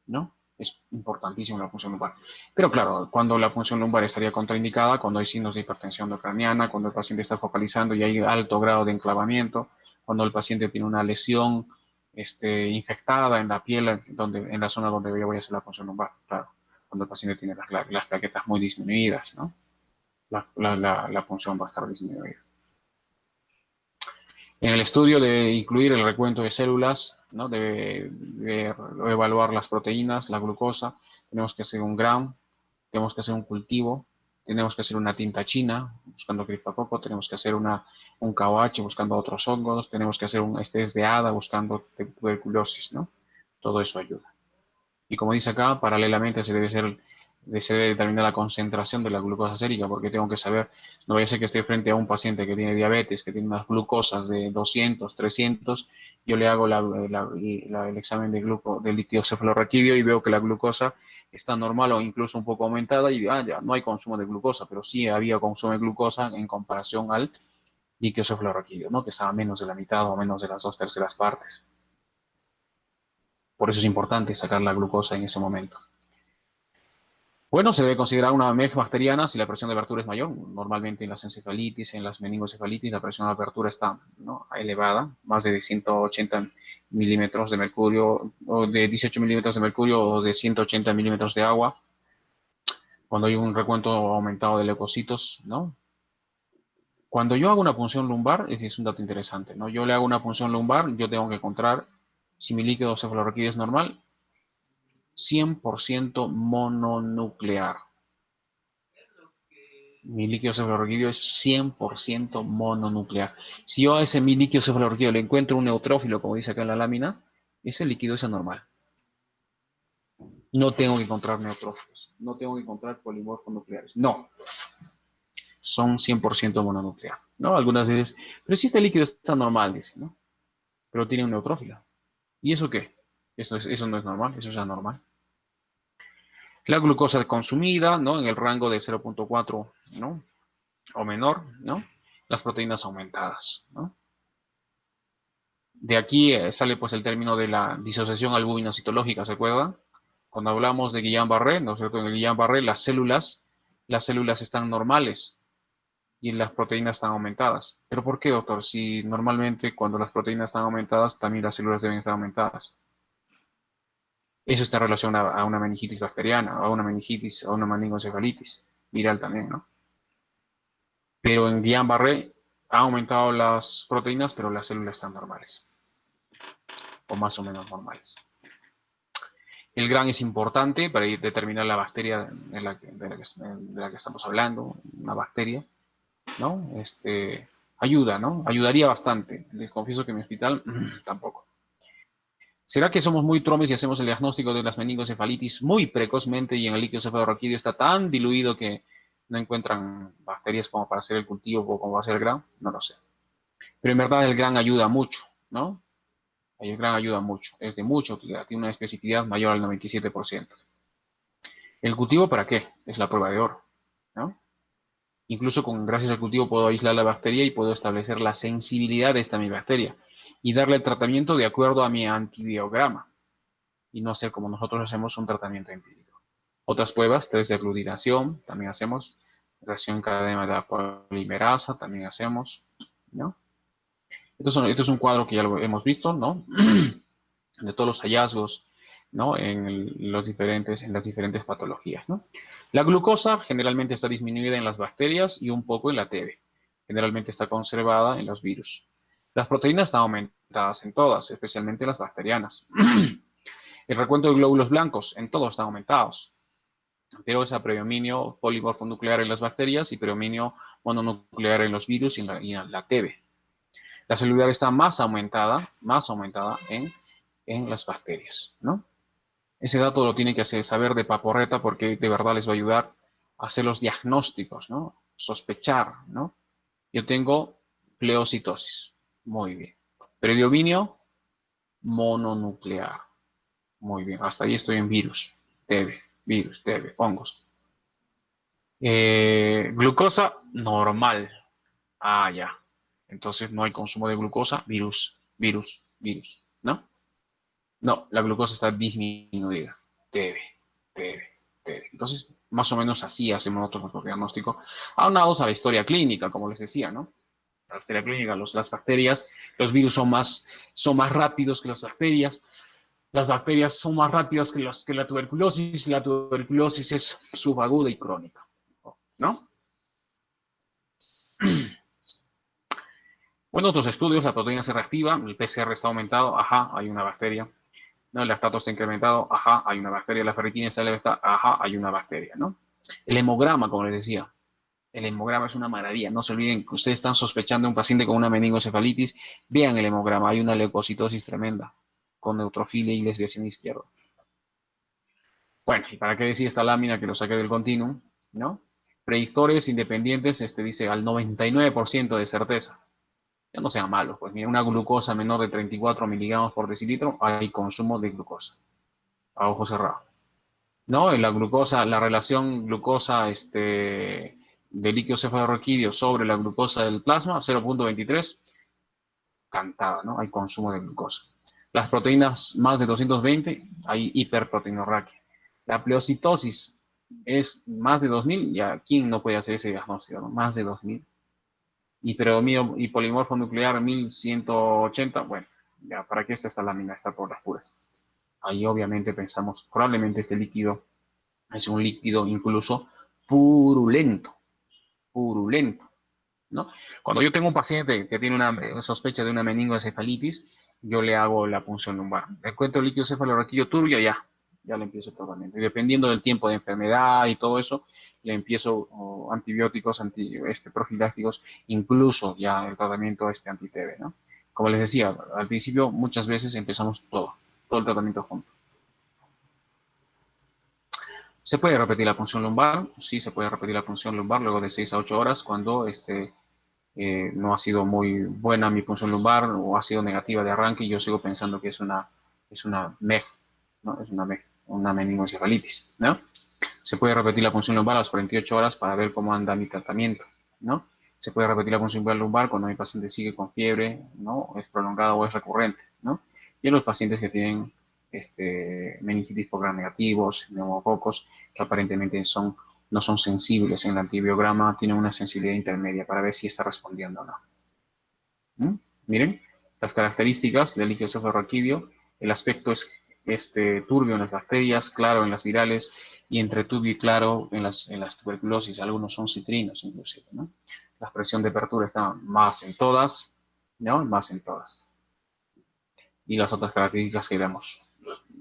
¿no? Es importantísimo la punción lumbar. Pero claro, cuando la punción lumbar estaría contraindicada, cuando hay signos de hipertensión intracraniana, cuando el paciente está focalizando y hay alto grado de enclavamiento, cuando el paciente tiene una lesión infectada en la piel, en la zona donde yo voy a hacer la punción lumbar, claro. Cuando el paciente tiene las plaquetas muy disminuidas, ¿no? La punción va a estar disminuida. En el estudio de incluir el recuento de células, ¿no? De evaluar las proteínas, la glucosa, tenemos que hacer un ground, tenemos que hacer un cultivo, tenemos que hacer una tinta china buscando cripacoco, tenemos que hacer un KOH buscando otros hongos, tenemos que hacer un test de ADA buscando tuberculosis, ¿no? Todo eso ayuda. Y como dice acá, paralelamente se debe determinar la concentración de la glucosa sérica, porque tengo que saber, no vaya a ser que esté frente a un paciente que tiene diabetes, que tiene unas glucosas de 200, 300, yo le hago el examen del líquido cefalorraquídeo y veo que la glucosa está normal o incluso un poco aumentada y ya no hay consumo de glucosa, pero sí había consumo de glucosa en comparación al líquido cefalorraquídeo, ¿no? Que estaba menos de la mitad o menos de las 2/3 partes. Por eso es importante sacar la glucosa en ese momento. Bueno, se debe considerar una MEG bacteriana si la presión de apertura es mayor. Normalmente en las encefalitis, en las meningoencefalitis, la presión de apertura está, ¿no? elevada, más de 180 milímetros de mercurio, o de 18 milímetros de mercurio, o de 180 milímetros de agua. Cuando hay un recuento aumentado de leucocitos, ¿no? Cuando yo hago una punción lumbar, ese es un dato interesante, ¿no? Yo le hago una punción lumbar, yo tengo que encontrar si mi líquido cefalorraquídeo es normal, 100% mononuclear. Mi líquido cefalorraquídeo es 100% mononuclear. Si yo a ese mi líquido cefalorraquídeo le encuentro un neutrófilo, como dice acá en la lámina, ese líquido es anormal. No tengo que encontrar neutrófilos, no tengo que encontrar polimorfos nucleares. No, son 100% mononuclear, ¿no? Algunas veces, pero si este líquido está normal, dice, ¿no? Pero tiene un neutrófilo. ¿Y eso qué? Eso no es normal, eso es anormal. La glucosa consumida, ¿no? En el rango de 0.4, ¿no? O menor, ¿no? Las proteínas aumentadas, ¿no? De aquí sale pues el término de la disociación albumino-citológica, ¿se acuerdan? Cuando hablamos de Guillain-Barré, ¿no es cierto? En el Guillain-Barré las células están normales y las proteínas están aumentadas. ¿Pero por qué, doctor? Si normalmente cuando las proteínas están aumentadas, también las células deben estar aumentadas. Eso está en relación a una meningitis bacteriana, a una meningitis, a una meningoencefalitis viral también, ¿no? Pero en Guillain-Barré ha aumentado las proteínas, pero las células están normales, o más o menos normales. El GRAN es importante para determinar la bacteria de la que estamos hablando, una bacteria, ¿no? Ayuda, ¿no? Ayudaría bastante. Les confieso que en mi hospital tampoco. ¿Será que somos muy tromes y hacemos el diagnóstico de las meningoencefalitis muy precozmente y en el líquido cefalorraquídeo está tan diluido que no encuentran bacterias como para hacer el cultivo o como va a ser el GRAN? No lo sé. Pero en verdad el GRAN ayuda mucho, ¿no? El GRAN ayuda mucho. Es de mucha utilidad. Tiene una especificidad mayor al 97%. ¿El cultivo para qué? Es la prueba de oro, ¿no? Incluso gracias al cultivo puedo aislar la bacteria y puedo establecer la sensibilidad de esta mi bacteria y darle el tratamiento de acuerdo a mi antibiograma y no hacer como nosotros hacemos un tratamiento empírico. Otras pruebas, test de aglutinación, también hacemos, reacción cadena de la polimerasa, también hacemos, ¿no? Esto es un cuadro que ya lo hemos visto, ¿no? De todos los hallazgos, ¿no? En las diferentes patologías, ¿no? La glucosa generalmente está disminuida en las bacterias y un poco en la TB. Generalmente está conservada en los virus. Las proteínas están aumentadas en todas, especialmente las bacterianas. El recuento de glóbulos blancos en todos están aumentados, pero es a predominio polimorfo nuclear en las bacterias y predominio mononuclear en los virus y en la TB. La celular está más aumentada en las bacterias, ¿no? Ese dato lo tienen que saber de paporreta porque de verdad les va a ayudar a hacer los diagnósticos, ¿no? Sospechar, ¿no? Yo tengo pleocitosis. Muy bien. Periodominio mononuclear. Muy bien. Hasta ahí estoy en virus, TB, hongos. Glucosa normal. Ah, ya. Entonces no hay consumo de glucosa, virus, ¿no? No, la glucosa está disminuida. Debe, debe. Entonces, más o menos así hacemos nosotros nuestro diagnóstico, aunados a la historia clínica, como les decía, ¿no? La historia clínica, las bacterias, los virus son más rápidos que las bacterias son más rápidas que la tuberculosis es subaguda y crónica, ¿no? Bueno, otros estudios, la proteína C reactiva, el PCR está aumentado, ajá, hay una bacteria. ¿No? El lactato está incrementado, ajá, hay una bacteria. La ferritina está elevada, ajá, hay una bacteria, ¿no? El hemograma, como les decía, el hemograma es una maravilla. No se olviden que ustedes están sospechando de un paciente con una meningoencefalitis, vean el hemograma, hay una leucocitosis tremenda, con neutrofilia y desviación izquierda. Bueno, ¿y para qué decir esta lámina que lo saqué del continuum, ¿no? Predictores independientes, dice al 99% de certeza. Ya no sean malos, pues mira, una glucosa menor de 34 miligramos por decilitro, hay consumo de glucosa, a ojo cerrado. ¿No? En la glucosa, la relación glucosa de líquido cefalorraquídeo sobre la glucosa del plasma, 0.23, cantada, ¿no? Hay consumo de glucosa. Las proteínas más de 220, hay hiperproteinorraquia. La pleocitosis es más de 2000, ya quién no puede hacer ese diagnóstico, ¿no? Más de 2000. Y polimorfo nuclear 1180, bueno, ya, ¿para qué está esta lámina? Está por las puras. Ahí obviamente pensamos, probablemente este líquido es un líquido incluso purulento, purulento. ¿no? Cuando yo tengo un paciente que tiene una sospecha de una meningoencefalitis, yo le hago la punción lumbar. Le encuentro líquido cefalorraquídeo turbio, ya le empiezo el tratamiento. Y dependiendo del tiempo de enfermedad y todo eso, le empiezo antibióticos, profilácticos, incluso ya el tratamiento anti-TB, ¿no? Como les decía, al principio muchas veces empezamos todo el tratamiento junto. ¿Se puede repetir la punción lumbar? Sí, se puede repetir la punción lumbar luego de 6 a 8 horas cuando no ha sido muy buena mi punción lumbar o ha sido negativa de arranque y yo sigo pensando que es una MEG, ¿no? Es una MEG, una meningoencefalitis, ¿no? Se puede repetir la punción lumbar a las 48 horas para ver cómo anda mi tratamiento, ¿no? Se puede repetir la punción lumbar cuando mi paciente sigue con fiebre, ¿no? Es prolongada o es recurrente, ¿no? Y en los pacientes que tienen meningitis por gram negativos, neumococos, que aparentemente no son sensibles en el antibiograma, tienen una sensibilidad intermedia para ver si está respondiendo o no. ¿Mm? Miren, las características del líquido cefalorraquídeo, el aspecto es turbio en las bacterias, claro en las virales y entre turbio y claro en las tuberculosis. Algunos son citrinos inclusive, ¿no? La presión de apertura está más en todas, ¿no? Más en todas. Y las otras características que ya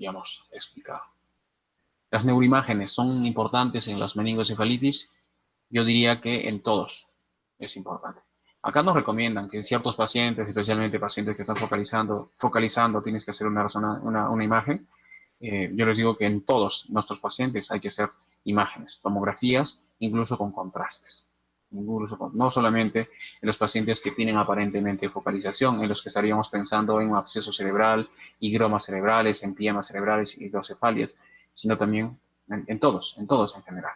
hemos explicado. Las neuroimágenes son importantes en las meningoencefalitis. Yo diría que en todos es importante. Acá nos recomiendan que en ciertos pacientes, especialmente pacientes que están focalizando, tienes que hacer una imagen. Yo les digo que en todos nuestros pacientes hay que hacer imágenes, tomografías, incluso con contrastes. No solamente en los pacientes que tienen aparentemente focalización, en los que estaríamos pensando en un absceso cerebral, higromas cerebrales, empiemas cerebrales y hidrocefalias, sino también en todos en general,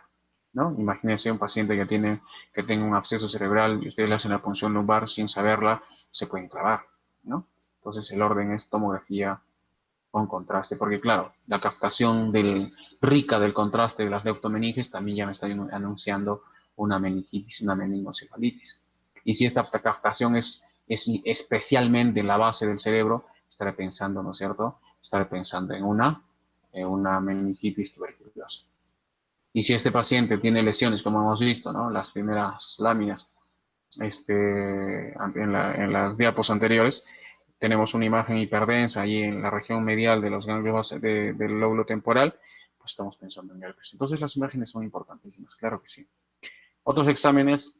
¿no? Imagínense un paciente que tenga un absceso cerebral y ustedes le hacen la punción lumbar sin saberla, se pueden clavar, ¿no? Entonces el orden es tomografía con contraste, porque claro, la captación rica del contraste de las leptomeninges también ya me está anunciando una meningitis, una meningocefalitis. Y si esta captación es especialmente en la base del cerebro, estaré pensando, ¿no es cierto? Estaré pensando en una meningitis tuberculosa. Y si este paciente tiene lesiones, como hemos visto, ¿no? Las primeras láminas, en las diapos anteriores, tenemos una imagen hiperdensa ahí en la región medial de los ganglios del lóbulo temporal, pues estamos pensando en herpes. Entonces las imágenes son importantísimas, claro que sí. Otros exámenes,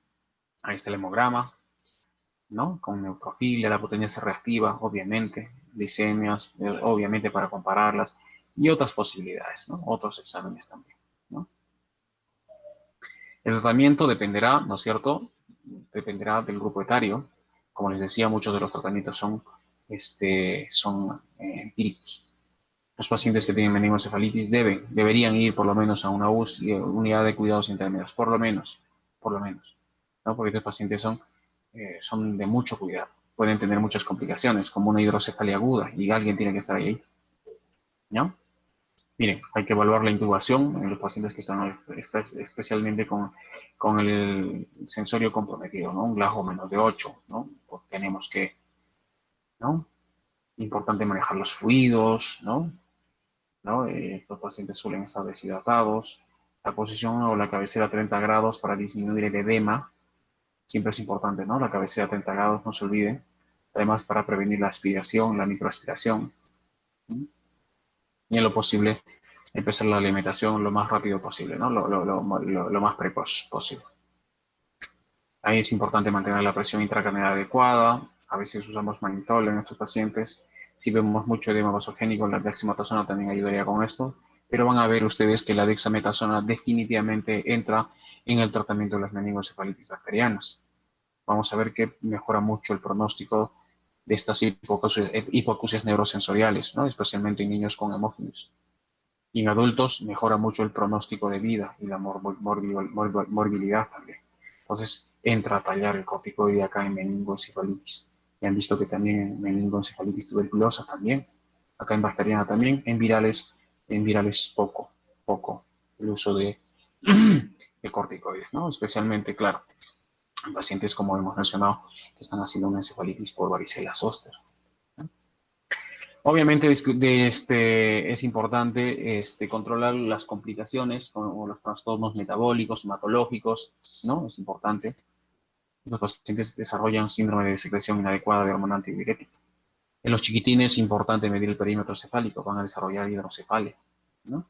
ahí está el hemograma, ¿no? Con neutrofilia, la potencia reactiva, obviamente, glicemias, obviamente para compararlas, y otras posibilidades, ¿no? Otros exámenes también, ¿no? El tratamiento dependerá, ¿no es cierto? Dependerá del grupo etario. Como les decía, muchos de los tratamientos son empíricos. Los pacientes que tienen meningoencefalitis deberían ir por lo menos a una UCI, unidad de cuidados intermedios, por lo menos, ¿no? Porque estos pacientes son de mucho cuidado. Pueden tener muchas complicaciones, como una hidrocefalia aguda, y alguien tiene que estar ahí, ¿no? Miren, hay que evaluar la intubación en los pacientes que están especialmente con el sensorio comprometido, ¿no? Un Glasgow menos de 8, ¿no? Pues tenemos que, ¿no? Importante manejar los fluidos, ¿no? ¿No? Estos pacientes suelen estar deshidratados. La posición o la cabecera a 30 grados para disminuir el edema, siempre es importante, ¿no? La cabecera a 30 grados, no se olviden. Además, para prevenir la aspiración, la microaspiración, ¿sí? Y en lo posible empezar la alimentación lo más rápido posible, ¿no? Lo más precoz posible. Ahí es importante mantener la presión intracraneal adecuada. A veces usamos mannitol en estos pacientes. Si vemos mucho edema vasogénico, la dexametasona también ayudaría con esto. Pero van a ver ustedes que la dexametasona definitivamente entra en el tratamiento de las meningocefalitis bacterianas. Vamos a ver que mejora mucho el pronóstico de estas hipoacusias neurosensoriales, ¿no? Especialmente en niños con hemófilos. Y en adultos mejora mucho el pronóstico de vida y la morbilidad también. Entonces, entra a tallar el corticoide acá en meningoencefalitis. Y han visto que también en meningoencefalitis tuberculosa también, acá en bacteriana también, en virales poco el uso de corticoides, ¿no? Especialmente, claro, en pacientes, como hemos mencionado, que están haciendo una encefalitis por varicela zoster. Obviamente es importante controlar las complicaciones o los trastornos metabólicos, hematológicos, ¿no? Es importante. Los pacientes desarrollan síndrome de secreción inadecuada de hormona antidiurética. En los chiquitines es importante medir el perímetro cefálico, van a desarrollar hidrocefalia, ¿no?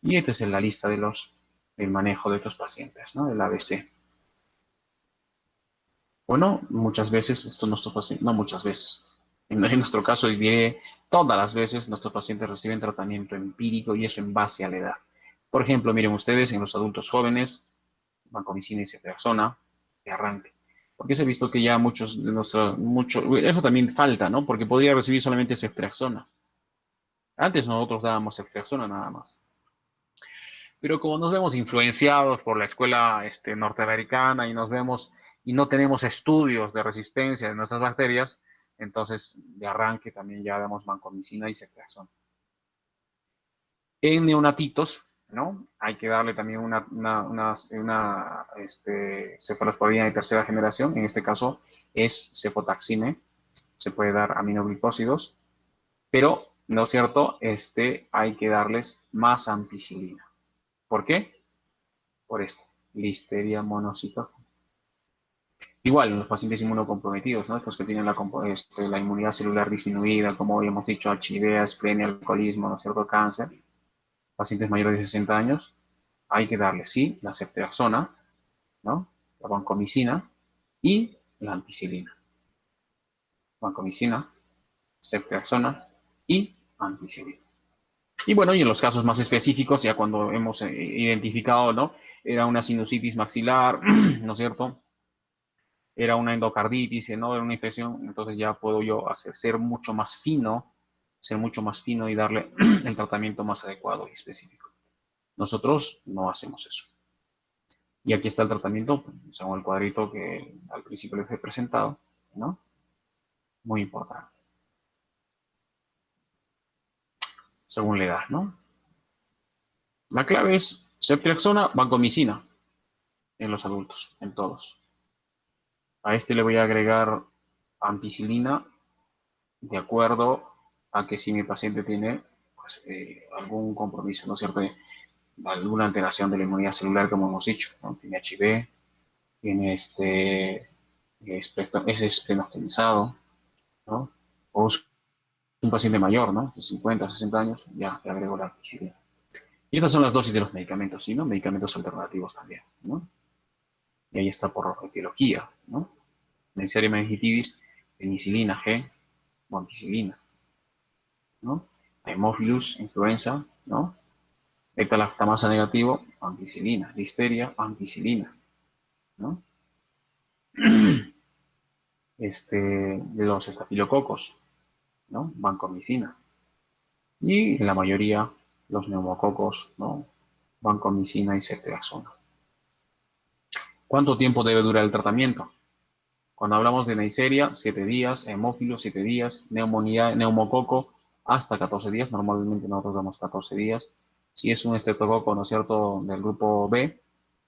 Y esta es la lista del manejo de estos pacientes, ¿no? El ABC. Bueno, muchas veces, esto nuestros pacientes, no muchas veces, en nuestro caso, diré todas las veces, nuestros pacientes reciben tratamiento empírico y eso en base a la edad. Por ejemplo, miren ustedes, en los adultos jóvenes, vancomicina y ceftriaxona de arranque. Porque se ha visto que ya muchos de eso también falta, ¿no? Porque podría recibir solamente ceftriaxona. Antes nosotros dábamos ceftriaxona nada más. Pero como nos vemos influenciados por la escuela norteamericana y nos vemos y no tenemos estudios de resistencia de nuestras bacterias, entonces de arranque también ya damos vancomicina y ceftriaxona. En neonatitos, ¿no? Hay que darle también una cefalosporina de tercera generación, en este caso es cefotaxime, se puede dar aminoglicósidos, pero, ¿no es cierto? Hay que darles más ampicilina. ¿Por qué? Por esto, listeria monocitogenes. Igual, en los pacientes inmunocomprometidos, ¿no? Estos que tienen la inmunidad celular disminuida, como habíamos dicho, HIV, asprenia, alcoholismo, ¿no es cierto? Cáncer, pacientes mayores de 60 años, hay que darle, sí, la ceftriaxona, ¿no? La vancomicina y la ampicilina. Vancomicina, ceftriaxona y ampicilina. Y bueno, y en los casos más específicos, ya cuando hemos identificado, ¿no? Era una sinusitis maxilar, ¿no es cierto? Era una endocarditis, ¿no? Era una infección, entonces ya puedo yo ser mucho más fino y darle el tratamiento más adecuado y específico. Nosotros no hacemos eso. Y aquí está el tratamiento, según el cuadrito que al principio les he presentado, ¿no? Muy importante, según la edad, ¿no? La clave es ceftriaxona, vancomicina en los adultos, en todos. A este le voy a agregar ampicilina de acuerdo a que si mi paciente tiene pues, algún compromiso, ¿no es cierto? Alguna alteración de la inmunidad celular, como hemos dicho, ¿no? Tiene HIV, tiene es esplenogenizado, ¿no? O es un paciente mayor, ¿no? De 50, 60 años, ya le agrego la ampicilina. Y estas son las dosis de los medicamentos, ¿sí? ¿No? Medicamentos alternativos también, ¿no? Y ahí está por etiología, ¿no? Neisseria meningitis, penicilina G o ampicilina, ¿no? Haemophilus, influenza, ¿no? Beta-lactamasa negativo, ampicilina. Listeria, ampicilina, ¿no? De los estafilococos, ¿no? Vancomicina. Y en la mayoría, los neumococos, ¿no? Vancomicina y ceftriaxona. ¿Cuánto tiempo debe durar el tratamiento? Cuando hablamos de Neisseria, 7 días, hemófilo, 7 días, neumonía, neumococo, hasta 14 días. Normalmente nosotros damos 14 días. Si es un estreptococo, ¿no es cierto?, del grupo B,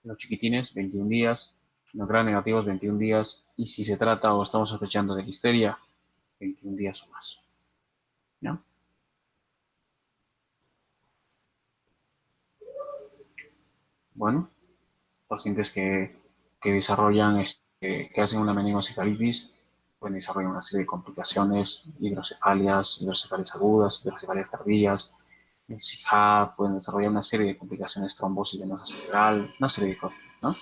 los chiquitines, 21 días, los gran negativos, 21 días. Y si se trata o estamos sospechando de listeria, 21 días o más. ¿No? Bueno, pacientes que desarrollan, que hacen una meningocefalitis, pueden desarrollar una serie de complicaciones, hidrocefalias agudas, hidrocefalias tardías, CIJAP, pueden desarrollar una serie de complicaciones, trombosis venosa cerebral, una serie de cosas, ¿no?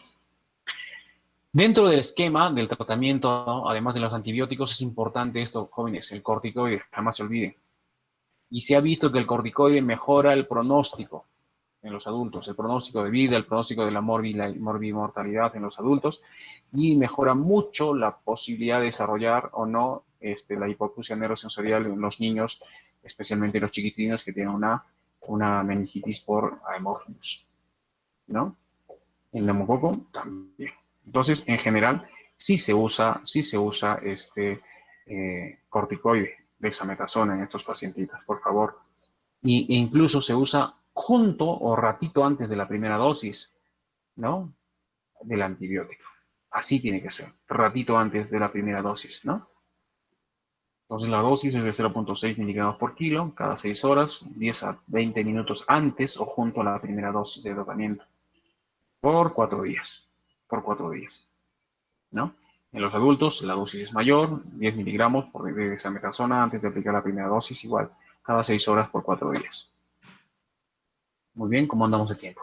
Dentro del esquema del tratamiento, ¿no? Además de los antibióticos, es importante esto, jóvenes, el corticoide, jamás se olviden. Y se ha visto que el corticoide mejora el pronóstico en los adultos, el pronóstico de vida, el pronóstico de la morbimortalidad en los adultos y mejora mucho la posibilidad de desarrollar o no la hipoacusia neurosensorial en los niños, especialmente los chiquitinos que tienen una meningitis por Haemophilus, ¿no? El neumococo también. Entonces, en general, sí se usa corticoide, dexametasona en estos pacientitos, por favor. E incluso se usa junto o ratito antes de la primera dosis, ¿no? Del antibiótico. Así tiene que ser, ratito antes de la primera dosis, ¿no? Entonces la dosis es de 0,6 miligramos por kilo cada 6 horas, 10 a 20 minutos antes o junto a la primera dosis de tratamiento, por 4 días, ¿no? En los adultos la dosis es mayor, 10 miligramos por dexametasona antes de aplicar la primera dosis, igual cada 6 horas por 4 días. Muy bien, ¿cómo andamos de tiempo?